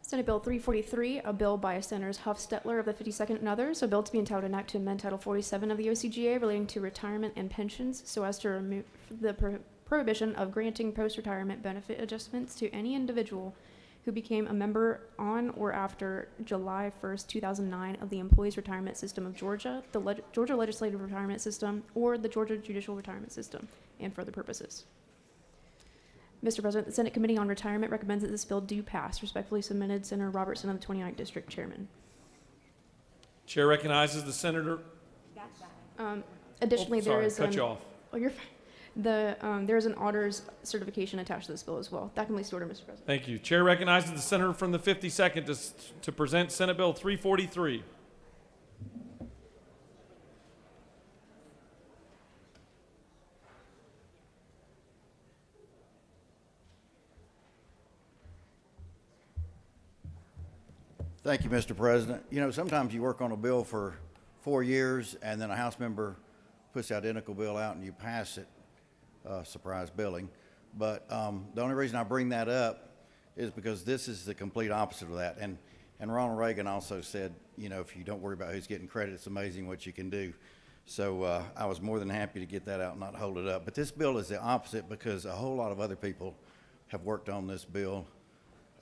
Senate Bill 343, a bill by Senators Huff, Stetler of the 52nd and others, a bill to be entitled an act to amend Title 47 of the OCGA relating to retirement and pensions so as to remove the prohibition of granting post-retirement benefit adjustments to any individual who became a member on or after July 1st, 2009 of the Employees Retirement System of Georgia, the Georgia Legislative Retirement System, or the Georgia Judicial Retirement System, and for other purposes. Mr. President, the Senate Committee on Retirement recommends that this bill do pass. Respectfully submitted, Senator Robertson of the 29th District, Chairman. Chair recognizes the senator. Additionally, there is cut you off. Oh, you're fine. There is an auditor's certification attached to this bill as well. That completes the order, Mr. President. Thank you. Chair recognizes the senator from the 52nd to present Senate Bill 343. Thank you, Mr. President. You know, sometimes you work on a bill for 4 years and then a House member puts the identical bill out and you pass it, surprise billing. But the only reason I bring that up is because this is the complete opposite of that. And Ronald Reagan also said, you know, if you don't worry about who's getting credit, it's amazing what you can do. So I was more than happy to get that out and not hold it up. But this bill is the opposite because a whole lot of other people have worked on this bill,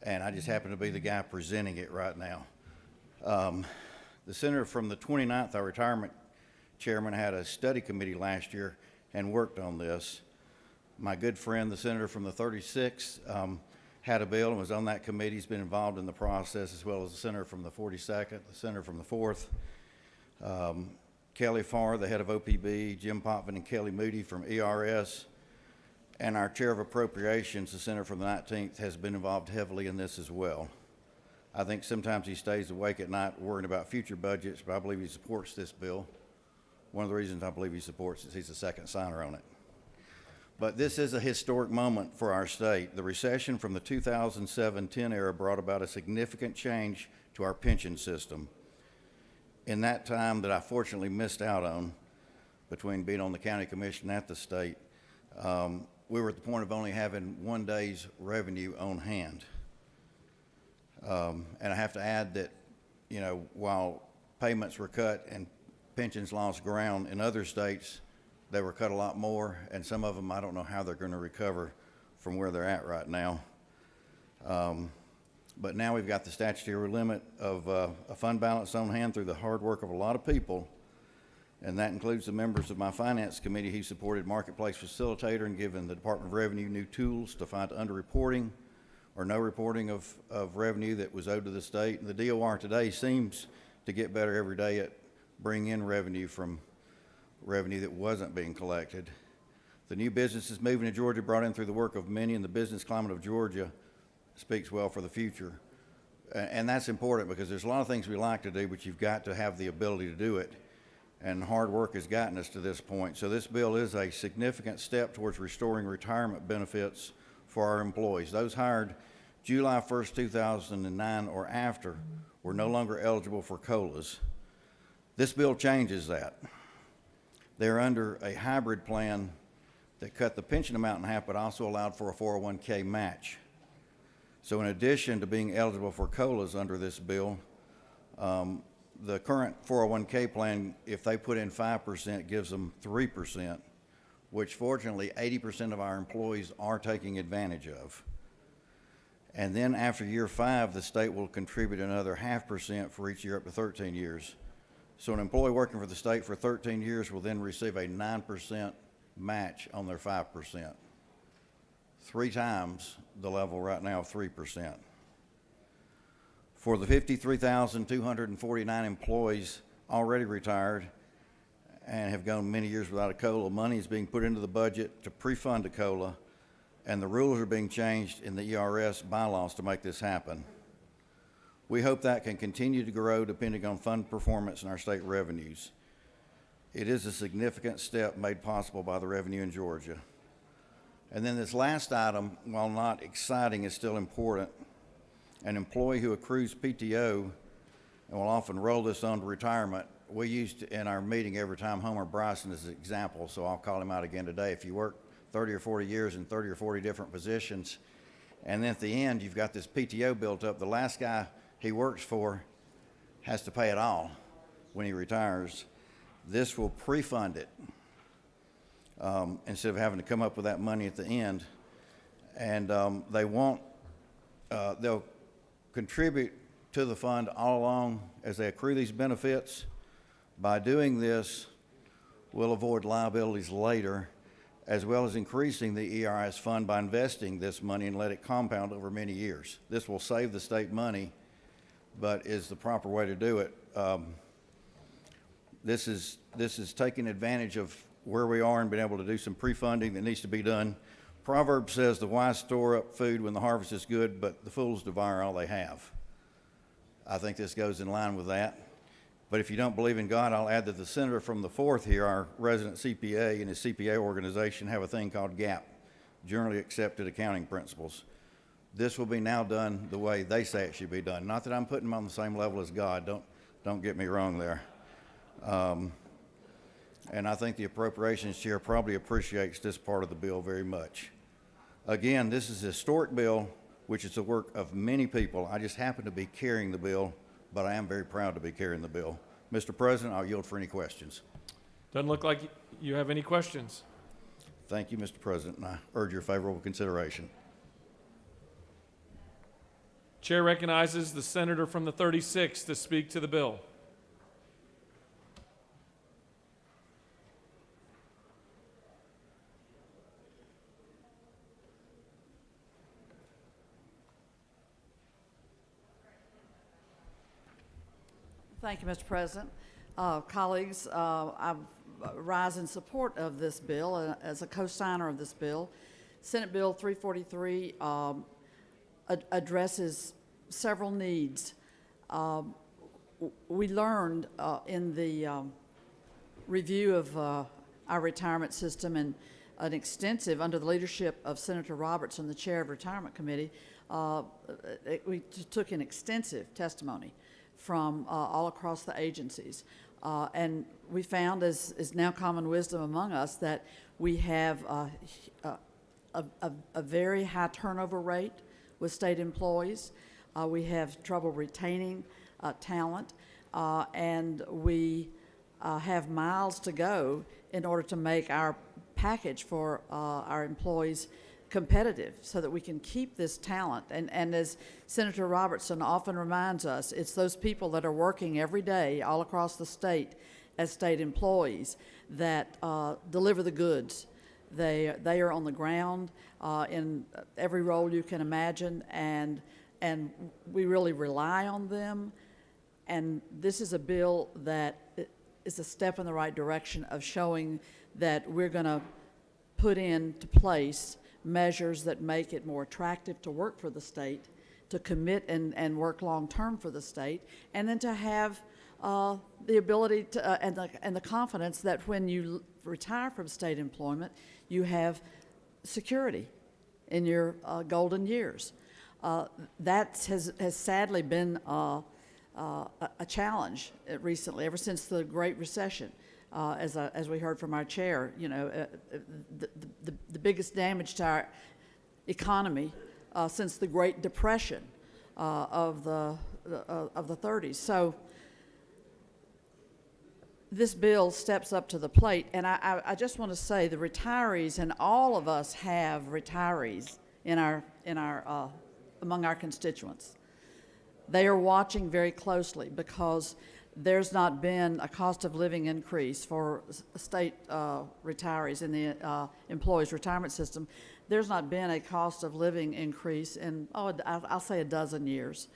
and I just happen to be the guy presenting it right now. The senator from the 29th, our retirement chairman, had a study committee last year and worked on this. My good friend, the senator from the 36th, had a bill and was on that committee. He's been involved in the process, as well as the senator from the 42nd, the senator from the 4th, Kelly Farr, the head of OPB, Jim Potvin and Kelly Moody from ERS, and our chair of appropriations, the senator from the 19th, has been involved heavily in this as well. I think sometimes he stays awake at night worrying about future budgets, but I believe he supports this bill. One of the reasons I believe he supports it is he's the second signer on it. But this is a historic moment for our state. The recession from the 2007-10 era brought about a significant change to our pension system. In that time that I fortunately missed out on, between being on the county commission at the state, we were at the point of only having 1 day's revenue on hand. And I have to add that, you know, while payments were cut and pensions lost ground in other states, they were cut a lot more, and some of them I don't know how they're going to recover from where they're at right now. But now we've got the statutory limit of a fund balance on hand through the hard work of a lot of people, and that includes the members of my finance committee who supported Marketplace Facilitator and given the Department of Revenue new tools to find underreporting or no reporting of revenue that was owed to the state. And the DOR today seems to get better every day at bringing in revenue from revenue that wasn't being collected. The new businesses moving to Georgia brought in through the work of many, and the business climate of Georgia speaks well for the future. And that's important because there's a lot of things we like to do, but you've got to have the ability to do it. And hard work has gotten us to this point. So this bill is a significant step towards restoring retirement benefits for our employees. Those hired July 1st, 2009 or after were no longer eligible for COLAs. This bill changes that. They're under a hybrid plan that cut the pension amount in half, but also allowed for a 401k match. So in addition to being eligible for COLAs under this bill, the current 401k plan, if they put in 5%, gives them 3%, which fortunately 80% of our employees are taking advantage of. And then after year 5, the state will contribute another 0.5% for each year up to 13 years. So an employee working for the state for 13 years will then receive a 9% match on their 5%. 3 times the level right now of 3%. For the 53,249 employees already retired and have gone many years without a COLA, money is being put into the budget to pre-fund a COLA, and the rules are being changed in the ERS bylaws to make this happen. We hope that can continue to grow depending on fund performance and our state revenues. It is a significant step made possible by the revenue in Georgia. And then this last item, while not exciting, is still important. An employee who accrues PTO and will often roll this on to retirement. We used in our meeting every time Homer Bryson as an example, so I'll call him out again today. If you work 30 or 40 years in 30 or 40 different positions, and then at the end you've got this PTO built up, the last guy he works for has to pay it all when he retires. This will pre-fund it instead of having to come up with that money at the end. And they'll contribute to the fund all along as they accrue these benefits. By doing this, we'll avoid liabilities later, as well as increasing the ERS fund by investing this money and let it compound over many years. This will save the state money, but is the proper way to do it. This is taking advantage of where we are and being able to do some pre-funding that needs to be done. Proverb says the wise store up food when the harvest is good, but the fools devour all they have. I think this goes in line with that. But if you don't believe in God, I'll add that the senator from the 4th here, our resident CPA and his CPA organization, have a thing called GAP, Generally Accepted Accounting Principles. This will be now done the way they say it should be done. Not that I'm putting them on the same level as God. Don't get me wrong there. And I think the Appropriations Chair probably appreciates this part of the bill very much. Again, this is a historic bill, which is the work of many people. I just happen to be carrying the bill, but I am very proud to be carrying the bill. Mr. President, I'll yield for any questions. Doesn't look like you have any questions. Thank you, Mr. President, and I urge your favorable consideration. Chair recognizes the senator from the 36th to speak to the bill. Thank you, Mr. President. Colleagues, I rise in support of this bill as a co-signer of this bill. Senate Bill 343 addresses several needs. We learned in the review of our retirement system and an extensive, under the leadership of Senator Robertson, the chair of Retirement Committee, we took an extensive testimony from all across the agencies. And we found, as is now common wisdom among us, that we have a very high turnover rate with state employees. We have trouble retaining talent, and we have miles to go in order to make our package for our employees competitive so that we can keep this talent. And as Senator Robertson often reminds us, it's those people that are working every day all across the state as state employees that deliver the goods. They are on the ground in every role you can imagine, and we really rely on them. And this is a bill that is a step in the right direction of showing that we're going to put into place measures that make it more attractive to work for the state, to commit and work long-term for the state, and then to have the ability to, and the confidence that when you retire from state employment, you have security in your golden years. That has sadly been a challenge recently, ever since the Great Recession. As we heard from our chair, you know, the biggest damage to our economy since the Great Depression of the 30s. So this bill steps up to the plate, and I just want to say the retirees, and all of us have retirees in our among our constituents. They are watching very closely because there's not been a cost of living increase for state retirees in the employees retirement system. There's not been a cost of living increase in, I'll say a dozen years.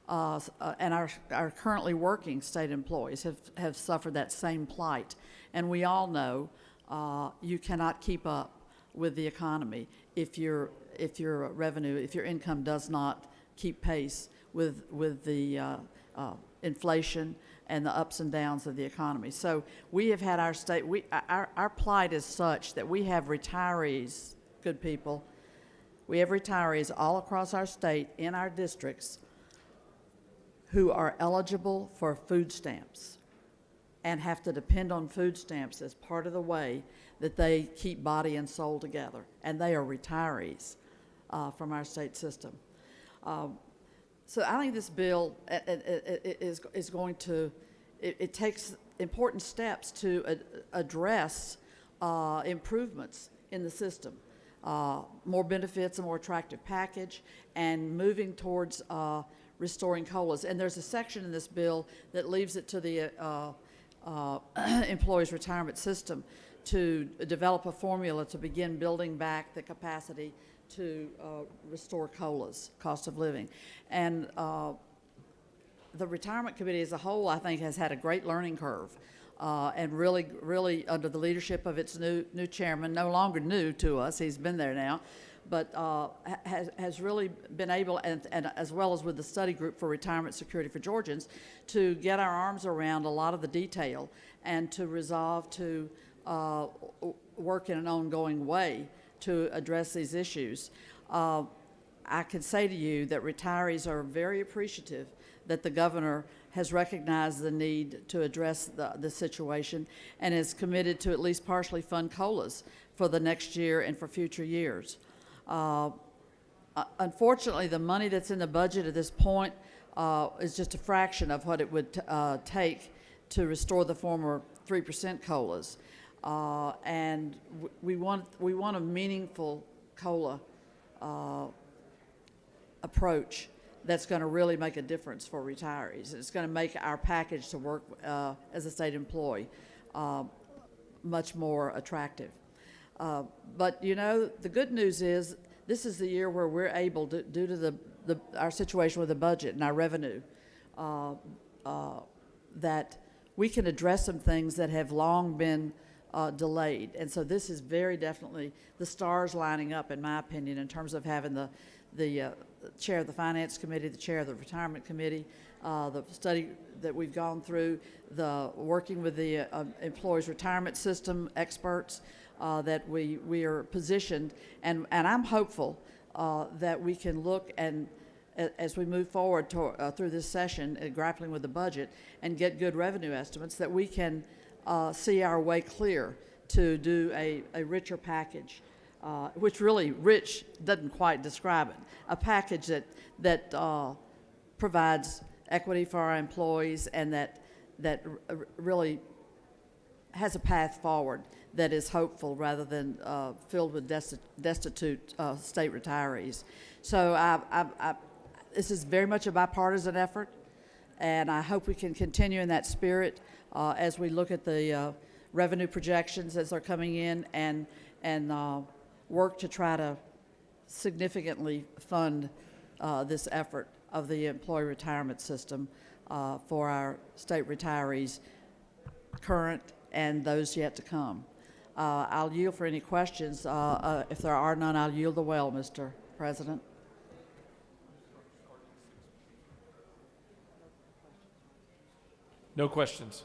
And our currently working state employees have suffered that same plight. And we all know you cannot keep up with the economy if your revenue, if your income does not keep pace with the inflation and the ups and downs of the economy. So we have had our state, our plight is such that we have retirees, good people, we have retirees all across our state in our districts who are eligible for food stamps and have to depend on food stamps as part of the way that they keep body and soul together. And they are retirees from our state system. So I think this bill is going to, it takes important steps to address improvements in the system. More benefits, a more attractive package, and moving towards restoring COLAs. And there's a section in this bill that leaves it to the employees' retirement system to develop a formula to begin building back the capacity to restore COLAs, cost of living. And the retirement committee as a whole, I think, has had a great learning curve. And really under the leadership of its new chairman, no longer new to us, he's been there now, but has really been able, and as well as with the study group for retirement security for Georgians, to get our arms around a lot of the detail and to resolve to work in an ongoing way to address these issues. I can say to you that retirees are very appreciative that the governor has recognized the need to address the situation and is committed to at least partially fund COLAs for the next year and for future years. Unfortunately, the money that's in the budget at this point is just a fraction of what it would take to restore the former 3% COLAs. And we want a meaningful COLA approach that's going to really make a difference for retirees. It's going to make our package to work as a state employee much more attractive. But you know, the good news is this is the year where we're able to, due to our situation with the budget and our revenue, that we can address some things that have long been delayed. And so this is very definitely the stars lining up, in my opinion, in terms of having the chair of the Finance Committee, the chair of the Retirement Committee, the study that we've gone through, the working with the employees' retirement system experts, that we are positioned, and I'm hopeful that we can look and as we move forward through this session, grappling with the budget and get good revenue estimates, that we can see our way clear to do a richer package, which really rich doesn't quite describe it, a package that provides equity for our employees and that really has a path forward that is hopeful rather than filled with destitute state retirees. So this is very much a bipartisan effort, and I hope we can continue in that spirit as we look at the revenue projections as they're coming in and work to try to significantly fund this effort of the employee retirement system for our state retirees, current and those yet to come. I'll yield for any questions. If there are none, I'll yield the well, Mr. President. No questions.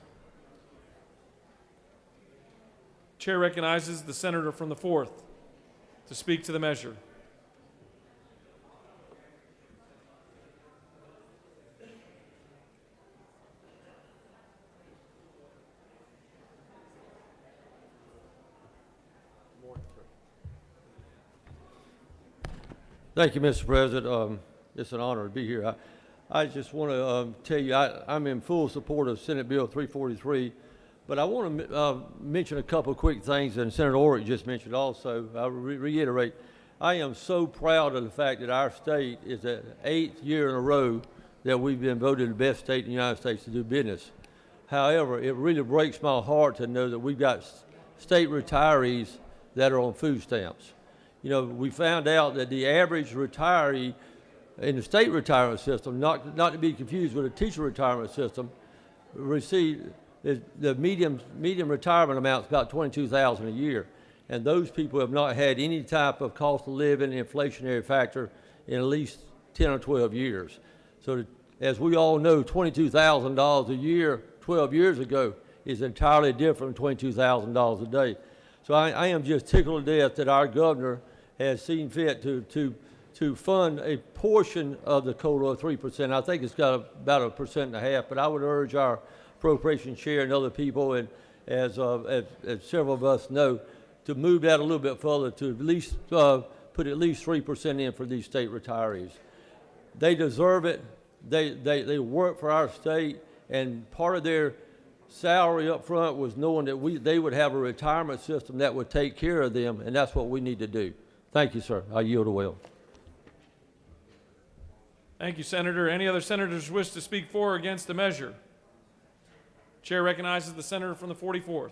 Chair recognizes the senator from the 4th to speak to the measure. Thank you, Mr. President. It's an honor to be here. I just want to tell you I'm in full support of Senate Bill 343, but I want to mention a couple of quick things, and Senator Orrick just mentioned also. I'll reiterate, I am so proud of the fact that our state is the 8th year in a row that we've been voted the best state in the United States to do business. However, it really breaks my heart to know that we've got state retirees that are on food stamps. You know, we found out that the average retiree in the state retirement system, not to be confused with a teacher retirement system, the median retirement amount is about $22,000 a year. And those people have not had any type of cost of living inflationary factor in at least 10 or 12 years. So as we all know, $22,000 a year 12 years ago is entirely different from $22,000 a day. So I am just tickled to death that our governor has seen fit to fund a portion of the COLA of 3%. I think it's got about 1.5%, but I would urge our appropriation chair and other people, and as several of us know, to move that a little bit further to at least put at least 3% in for these state retirees. They deserve it. They work for our state, and part of their salary up front was knowing that they would have a retirement system that would take care of them, and that's what we need to do. Thank you, sir. I yield the will. Thank you, Senator. Any other senators wish to speak for or against the measure? Chair recognizes the senator from the 44th.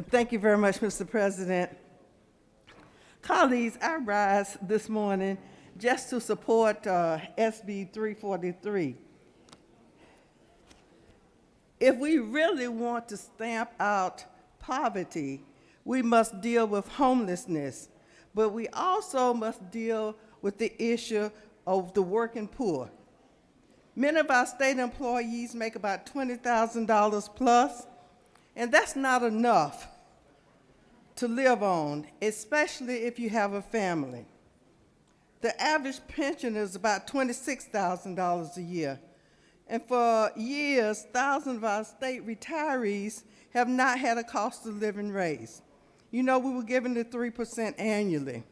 Thank you very much, Mr. President. Colleagues, I rise this morning just to support SB 343. If we really want to stamp out poverty, we must deal with homelessness, but we also must deal with the issue of the working poor. Many of our state employees make about $20,000 plus, and that's not enough to live on, especially if you have a family. The average pension is about $26,000 a year. And for years, thousands of our state retirees have not had a cost of living raise. You know, we were given the 3% annually,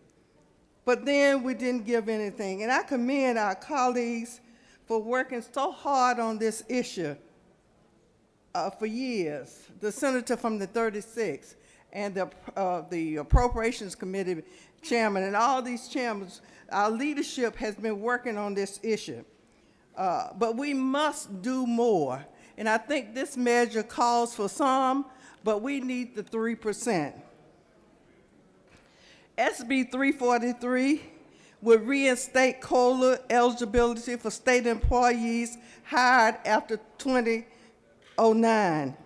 but then we didn't give anything. And I commend our colleagues for working so hard on this issue for years. The senator from the 36th and the Appropriations Committee chairman and all these chairmen, our leadership has been working on this issue. But we must do more. And I think this measure calls for some, but we need the 3%. SB 343 would reinstate COLA eligibility for state employees hired after 2009.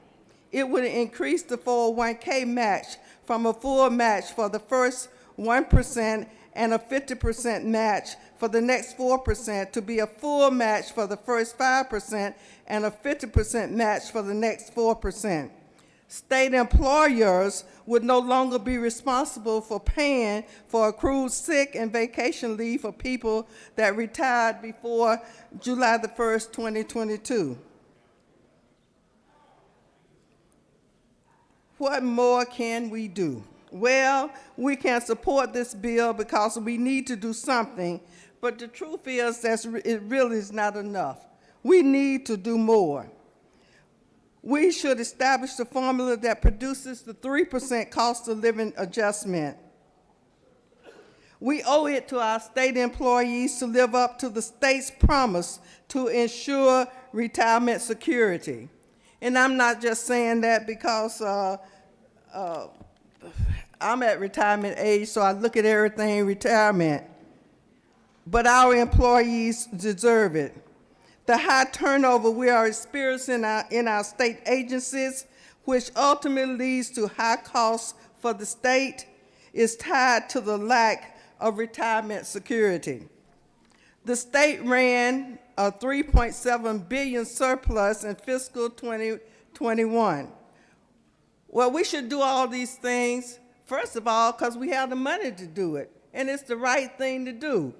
It would increase the 401k match from a full match for the first 1% and a 50% match for the next 4% to be a full match for the first 5% and a 50% match for the next 4%. State employers would no longer be responsible for paying for accrued sick and vacation leave for people that retired before July the 1st, 2022. What more can we do? Well, we can support this bill because we need to do something, but the truth is that it really is not enough. We need to do more. We should establish the formula that produces the 3% cost of living adjustment. We owe it to our state employees to live up to the state's promise to ensure retirement security. And I'm not just saying that because I'm at retirement age, so I look at everything retirement. But our employees deserve it. The high turnover we are experiencing in our state agencies, which ultimately leads to high costs for the state, is tied to the lack of retirement security. The state ran a $3.7 billion surplus in fiscal 2021. Well, we should do all these things, first of all, because we have the money to do it, and it's the right thing to do.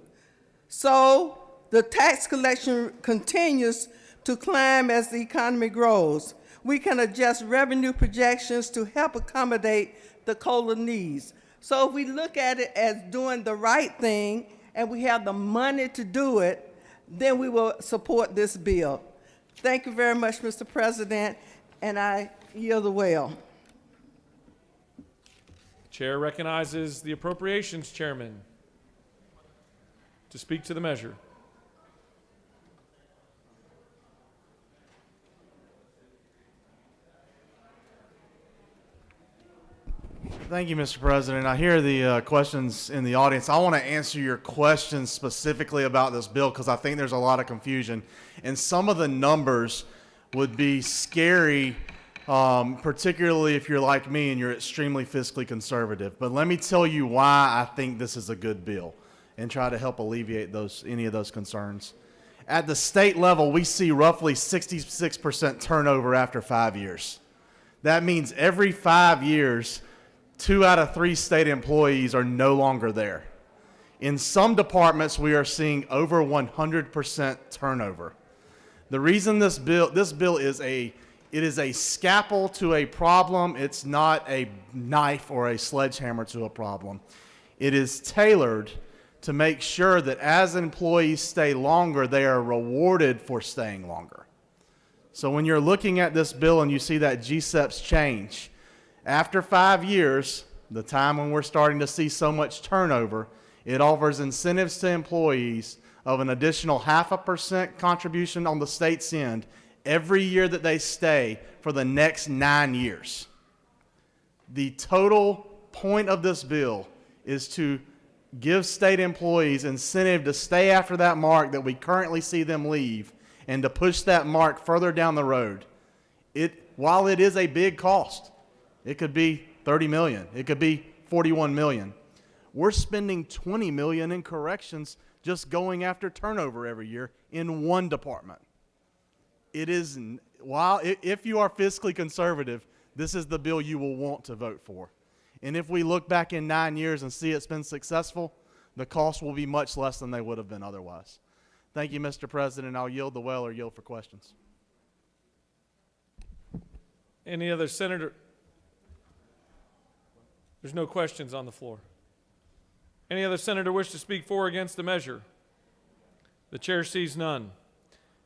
So the tax collection continues to climb as the economy grows. we can adjust revenue projections to help accommodate the COLA needs. So if we look at it as doing the right thing and we have the money to do it, then we will support this bill. Thank you very much, Mr. President, and I yield the well. Chair recognizes the Appropriations Chairman to speak to the measure. Thank you, Mr. President. I hear the questions in the audience. I want to answer your questions specifically about this bill because I think there's a lot of confusion. And some of the numbers would be scary, particularly if you're like me and you're extremely fiscally conservative. But let me tell you why I think this is a good bill and try to help alleviate any of those concerns. At the state level, we see roughly 66% turnover after 5 years. That means every 5 years, 2 out of 3 state employees are no longer there. In some departments, we are seeing over 100% turnover. The reason this bill is a scalpel to a problem. It's not a knife or a sledgehammer to a problem. It is tailored to make sure that as employees stay longer, they are rewarded for staying longer. So when you're looking at this bill and you see that GSEPs change, after 5 years, the time when we're starting to see so much turnover, it offers incentives to employees of an additional 0.5% contribution on the state's end every year that they stay for the next 9 years. The total point of this bill is to give state employees incentive to stay after that mark that we currently see them leave and to push that mark further down the road. While it is a big cost, it could be $30 million. It could be $41 million. We're spending $20 million in corrections just going after turnover every year in one department. If you are fiscally conservative, this is the bill you will want to vote for. And if we look back in 9 years and see it's been successful, the cost will be much less than they would have been otherwise. Thank you, Mr. President. I'll yield the well or yield for questions. Any other senator? There's no questions on the floor. Any other senator wish to speak for or against the measure? The chair sees none.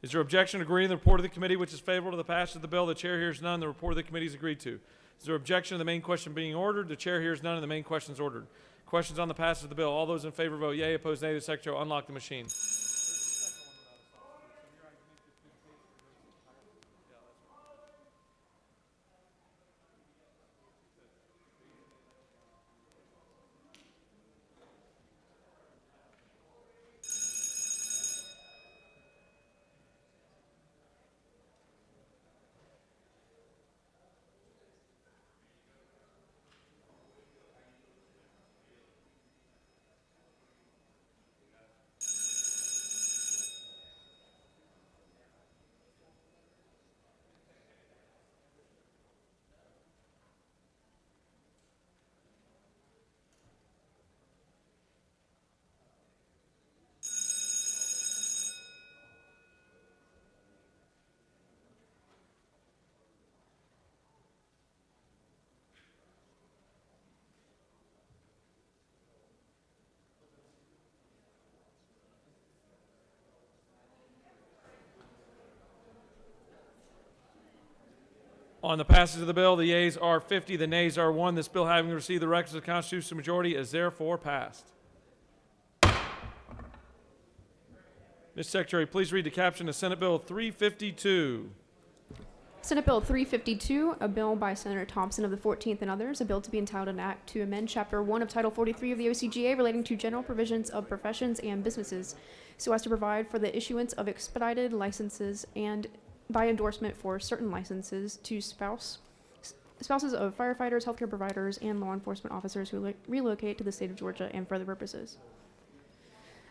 Is there objection to agreeing to the report of the committee which is favorable to the passage of the bill? The chair hears none. The report of the committee is agreed to. Is there objection to the main question being ordered? The chair hears none and the main question is ordered. Questions on the passage of the bill. All those in favor vote yea. Opposed nay. The secretary will unlock the machine. On the passage of the bill, the yeas are 50, the nays are 1. This bill, having received the requisite constitutional majority, is therefore passed. Ms. Secretary, please read the caption of Senate Bill 352. Senate Bill 352, a bill by Senator Thompson of the 14th and others, a bill to be entitled an act to amend Chapter 1 of Title 43 of the OCGA relating to general provisions of professions and businesses so as to provide for the issuance of expedited licenses and by endorsement for certain licenses to spouses of firefighters, healthcare providers, and law enforcement officers who relocate to the state of Georgia and for other purposes.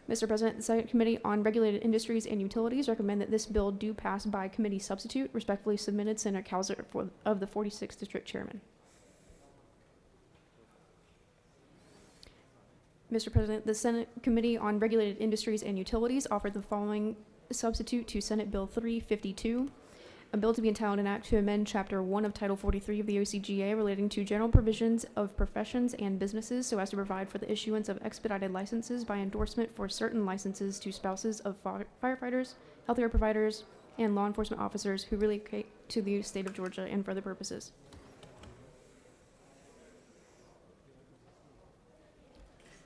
Mr. President, the Senate Committee on Regulated Industries and Utilities recommend that this bill do pass by committee substitute. Respectfully submitted, Senator Kauser of the 46th District Chairman. Mr. President, the Senate Committee on Regulated Industries and Utilities offered the following substitute to Senate Bill 352. A bill to be entitled an act to amend Chapter 1 of Title 43 of the OCGA relating to general provisions of professions and businesses so as to provide for the issuance of expedited licenses by endorsement for certain licenses to spouses of firefighters, healthcare providers, and law enforcement officers who relocate to the state of Georgia and for other purposes.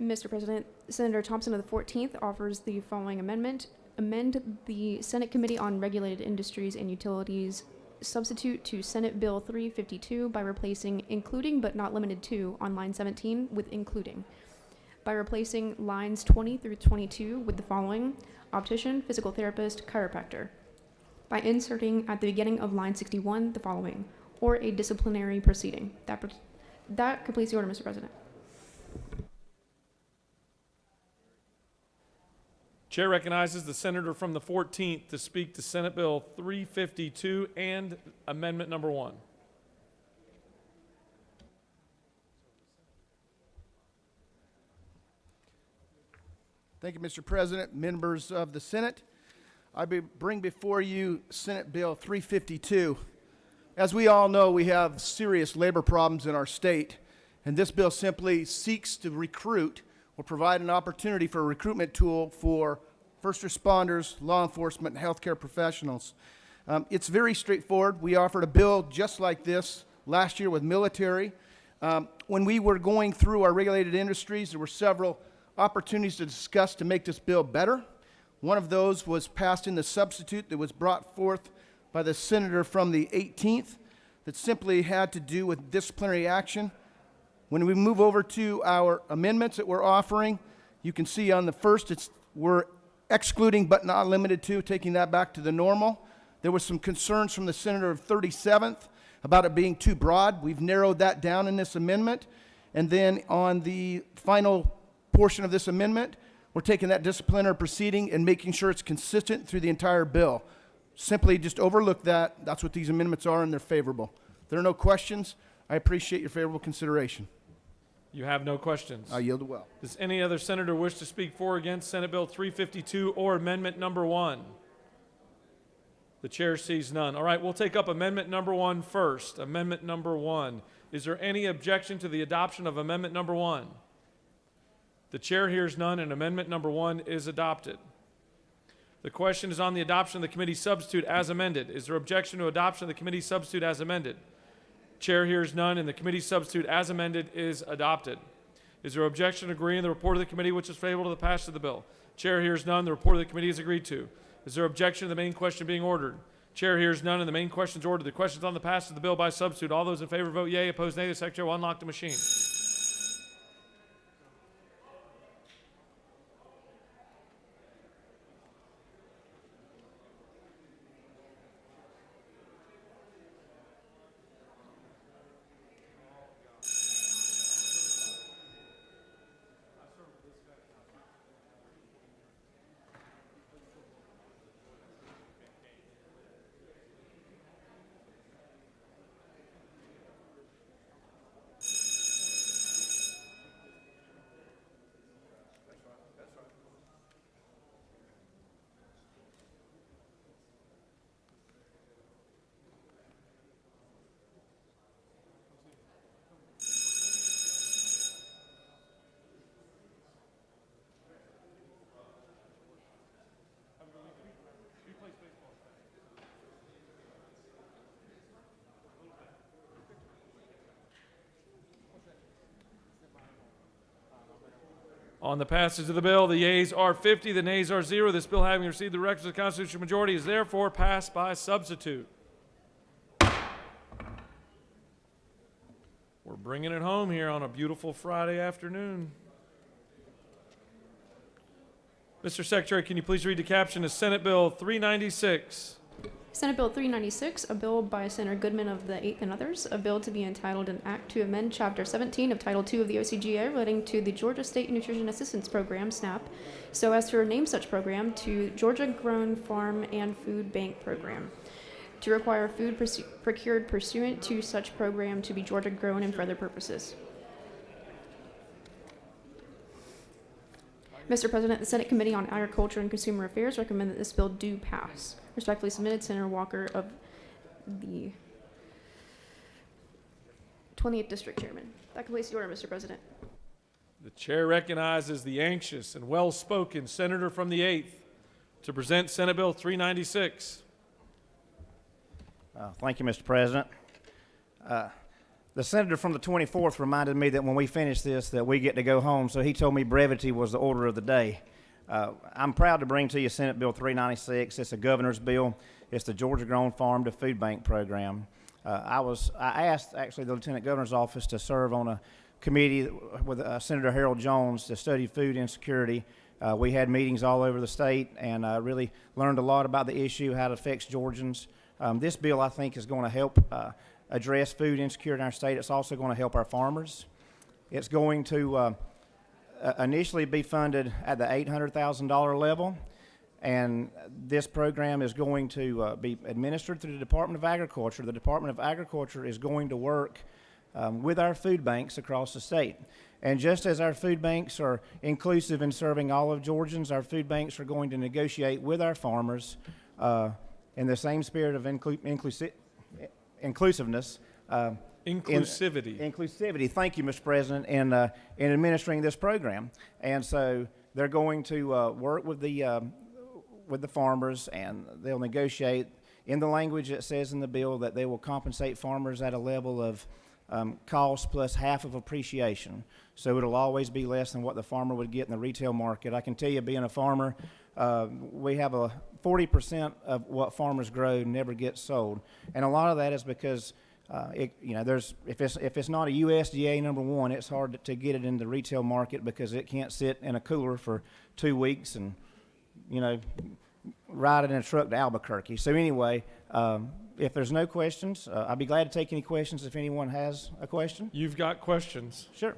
Mr. President, Senator Thompson of the 14th offers the following amendment. Amend the Senate Committee on Regulated Industries and Utilities substitute to Senate Bill 352 by replacing including but not limited to on line 17 with including. By replacing lines 20 through 22 with the following: optician, physical therapist, chiropractor. By inserting at the beginning of line 61 the following: or a disciplinary proceeding. That completes the order, Mr. President. Chair recognizes the senator from the 14th to speak to Senate Bill 352 and Amendment Number 1. Thank you, Mr. President, members of the Senate. I bring before you Senate Bill 352. As we all know, we have serious labor problems in our state, and this bill simply seeks to recruit or provide an opportunity for a recruitment tool for first responders, law enforcement, and healthcare professionals. It's very straightforward. We offered a bill just like this last year with military. When we were going through our regulated industries, there were several opportunities to discuss to make this bill better. One of those was passed in the substitute that was brought forth by the senator from the 18th that simply had to do with disciplinary action. When we move over to our amendments that we're offering, you can see on the first, we're excluding but not limited to, taking that back to the normal. There was some concerns from the senator of 37th about it being too broad. We've narrowed that down in this amendment. And then on the final portion of this amendment, we're taking that disciplinary proceeding and making sure it's consistent through the entire bill. Simply just overlook that. That's what these amendments are, and they're favorable. If there are no questions, I appreciate your favorable consideration. You have no questions. I yield well. Does any other senator wish to speak for or against Senate Bill 352 or Amendment Number 1? The chair sees none. All right, we'll take up Amendment Number 1 first. Amendment Number 1. Is there any objection to the adoption of Amendment Number 1? The chair hears none, and Amendment Number 1 is adopted. The question is on the adoption of the committee substitute as amended. Is there objection to adoption of the committee substitute as amended? Chair hears none, and the committee substitute as amended is adopted. Is there objection to agreeing the report of the committee which is favorable to the passage of the bill? Chair hears none. The report of the committee is agreed to. Is there objection to the main question being ordered? Chair hears none, and the main question is ordered. The question is on the passage of the bill by substitute. All those in favor vote yea. Opposed, nay. The secretary will unlock the machine. On the passage of the bill, the yeas are 50, the nays are 0. This bill, having received the requisite constitutional majority, is therefore passed by substitute. We're bringing it home here on a beautiful Friday afternoon. Mr. Secretary, can you please read the caption of Senate Bill 396? Senate Bill 396, a bill by Senator Goodman of the 8th and others, a bill to be entitled an act to amend Chapter 17 of Title II of the OCGA relating to the Georgia State Nutrition Assistance Program, SNAP, so as to rename such program to Georgia Grown Farm and Food Bank Program, to require food procured pursuant to such program to be Georgia grown and for other purposes. Mr. President, the Senate Committee on Agriculture and Consumer Affairs recommend that this bill do pass. Respectfully submitted, Senator Walker of the 20th District Chairman. That completes the order, Mr. President. The chair recognizes the anxious and well-spoken senator from the 8th to present Senate Bill 396. Thank you, Mr. President. The senator from the 24th reminded me that when we finish this that we get to go home, so he told me brevity was the order of the day. I'm proud to bring to you Senate Bill 396. It's a governor's bill. It's the Georgia Grown Farm to Food Bank program. I asked actually the Lieutenant Governor's office to serve on a committee with Senator Harold Jones to study food insecurity. We had meetings all over the state and really learned a lot about the issue, how it affects Georgians. This bill, I think, is going to help address food insecurity in our state. It's also going to help our farmers. It's going to initially be funded at the $800,000 level, and this program is going to be administered through the Department of Agriculture. The Department of Agriculture is going to work with our food banks across the state. And just as our food banks are inclusive in serving all of Georgians, our food banks are going to negotiate with our farmers in the same spirit of inclusiveness. Inclusivity. Thank you, Mr. President, in administering this program. And so they're going to work with the farmers, and they'll negotiate in the language that says in the bill that they will compensate farmers at a level of cost plus half of appreciation. So it'll always be less than what the farmer would get in the retail market. I can tell you, being a farmer, we have 40% of what farmers grow never gets sold, and a lot of that is because if it's not a USDA number one, it's hard to get it in the retail market because it can't sit in a cooler for 2 weeks and ride it in a truck to Albuquerque. So anyway, if there's no questions, I'd be glad to take any questions if anyone has a question. You've got questions. Sure.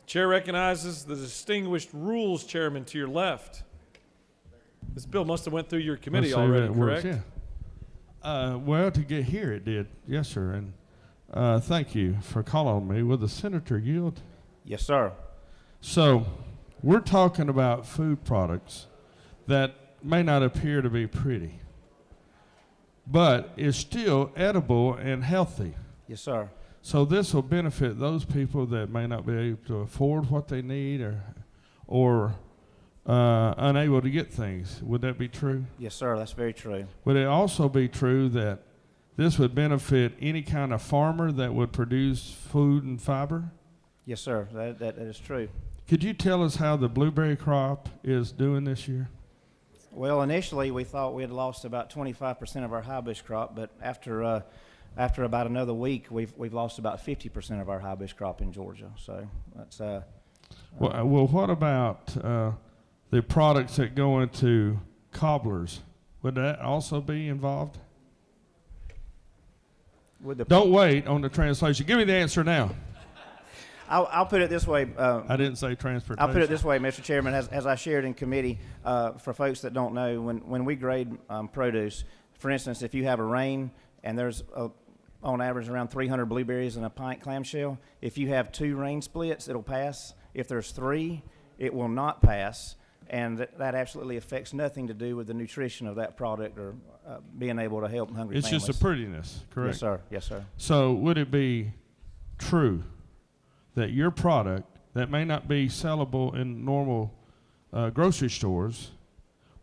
Chair recognizes the distinguished rules chairman to your left. This bill must have went through your committee already, correct? Yeah. Well, to get here it did. Yes, sir. And thank you for calling on me. Will the senator yield? Yes, sir. So we're talking about food products that may not appear to be pretty, but is still edible and healthy. Yes, sir. So this will benefit those people that may not be able to afford what they need or unable to get things. Would that be true? Yes, sir. That's very true. Would it also be true that this would benefit any kind of farmer that would produce food and fiber? Yes, sir. That is true. Could you tell us how the blueberry crop is doing this year? Well, initially we thought we had lost about 25% of our high bush crop, but after about another week, we've lost about 50% of our high bush crop in Georgia. So that's well, what about the products that go into cobblers? Would that also be involved? Don't wait on the translation. Give me the answer now. I'll put it this way. I didn't say transportation. I'll put it this way, Mr. Chairman, as I shared in committee, for folks that don't know, when we grade produce, for instance, if you have a rain and there's on average around 300 blueberries in a pint clamshell, if you have 2 rain splits, it'll pass. If there's 3, it will not pass, and that absolutely affects nothing to do with the nutrition of that product or being able to help hungry families. It's just a prettiness, correct? Yes, sir. Yes, sir. So would it be true that your product that may not be sellable in normal grocery stores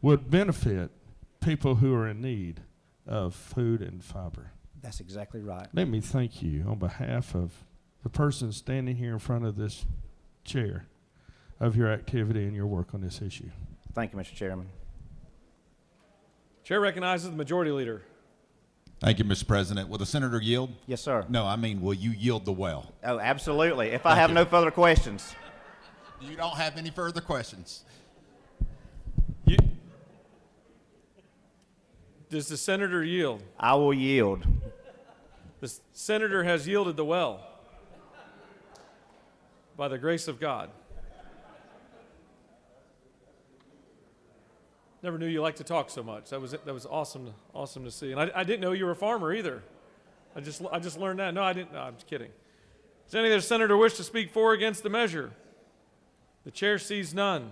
would benefit people who are in need of food and fiber? That's exactly right. Let me thank you on behalf of the person standing here in front of this chair of your activity and your work on this issue. Thank you, Mr. Chairman. Chair recognizes the majority leader. Thank you, Mr. President. Will the senator yield? Yes, sir. No, I mean, will you yield the well? Oh, absolutely. If I have no further questions. You don't have any further questions. Does the senator yield? I will yield. The senator has yielded the well by the grace of God. Never knew you liked to talk so much. That was awesome to see. And I didn't know you were a farmer either. I just learned that. No, I didn't. No, I'm just kidding. Does any of the senator wish to speak for or against the measure? The chair sees none.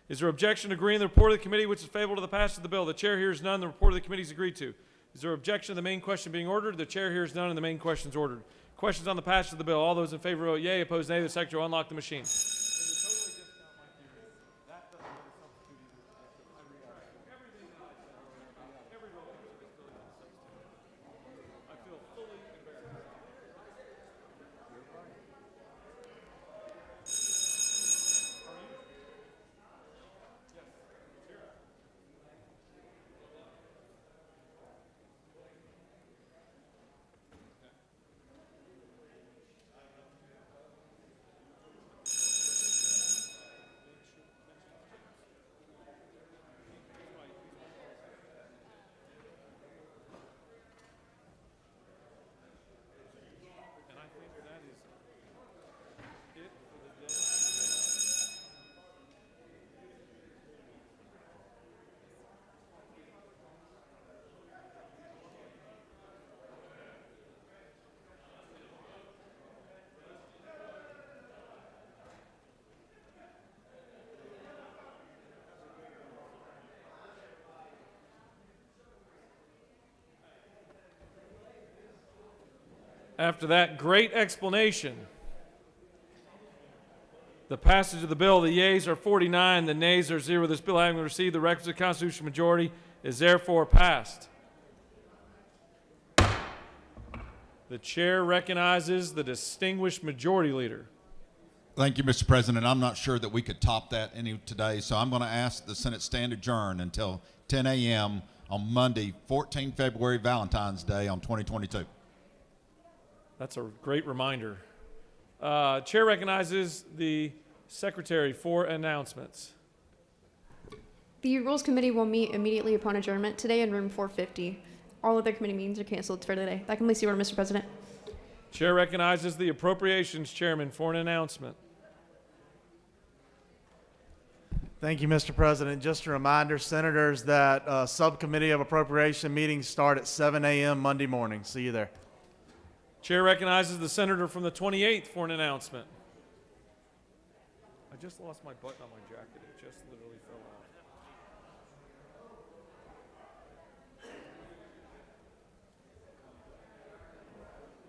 Is there objection to agreeing the report of the committee which is favorable to the passage of the bill? The chair hears none. The report of the committee is agreed to. Is there objection to the main question being ordered? The chair hears none, and the main question is ordered. Questions on the passage of the bill. All those in favor vote yea. Opposed, nay. The secretary will unlock the machine. After that great explanation, the passage of the bill, the yeas are 49, the nays are 0. This bill, having received the requisite constitutional majority, is therefore passed. The chair recognizes the distinguished majority leader. Thank you, Mr. President. I'm not sure that we could top that any today, so I'm going to ask the Senate stand adjourned until 10 a.m. on Monday, 14 February, Valentine's Day on 2022. That's a great reminder. Chair recognizes the secretary for announcements. The Rules Committee will meet immediately upon adjournment today in room 450. All other committee meetings are canceled for today. That completes the order, Mr. President. Chair recognizes the Appropriations Chairman for an announcement. Thank you, Mr. President. Just a reminder, Senators, that Subcommittee of Appropriation meetings start at 7 a.m. Monday morning. See you there. Chair recognizes the senator from the 28th for an announcement. I just lost my button on my jacket. It just literally fell off.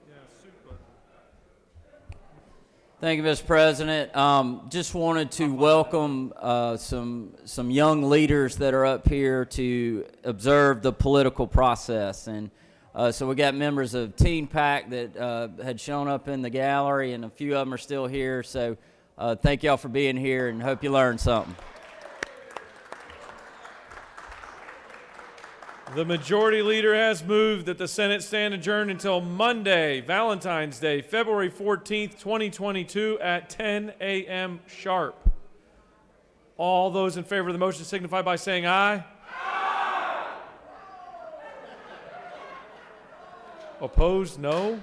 Yeah, suit button. Thank you, Mr. President. Just wanted to welcome some young leaders that are up here to observe the political process. And so we got members of Teen PAC that had shown up in the gallery, and a few of them are still here. So thank y'all for being here, and hope you learned something. The majority leader has moved that the Senate stand adjourned until Monday, Valentine's Day, February 14th, 2022 at 10 a.m. sharp. All those in favor of the motion signify by saying aye. Opposed, no.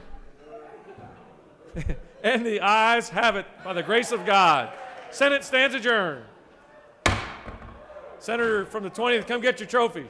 And the ayes have it by the grace of God. Senate stands adjourned. Senator from the 20th, come get your trophy.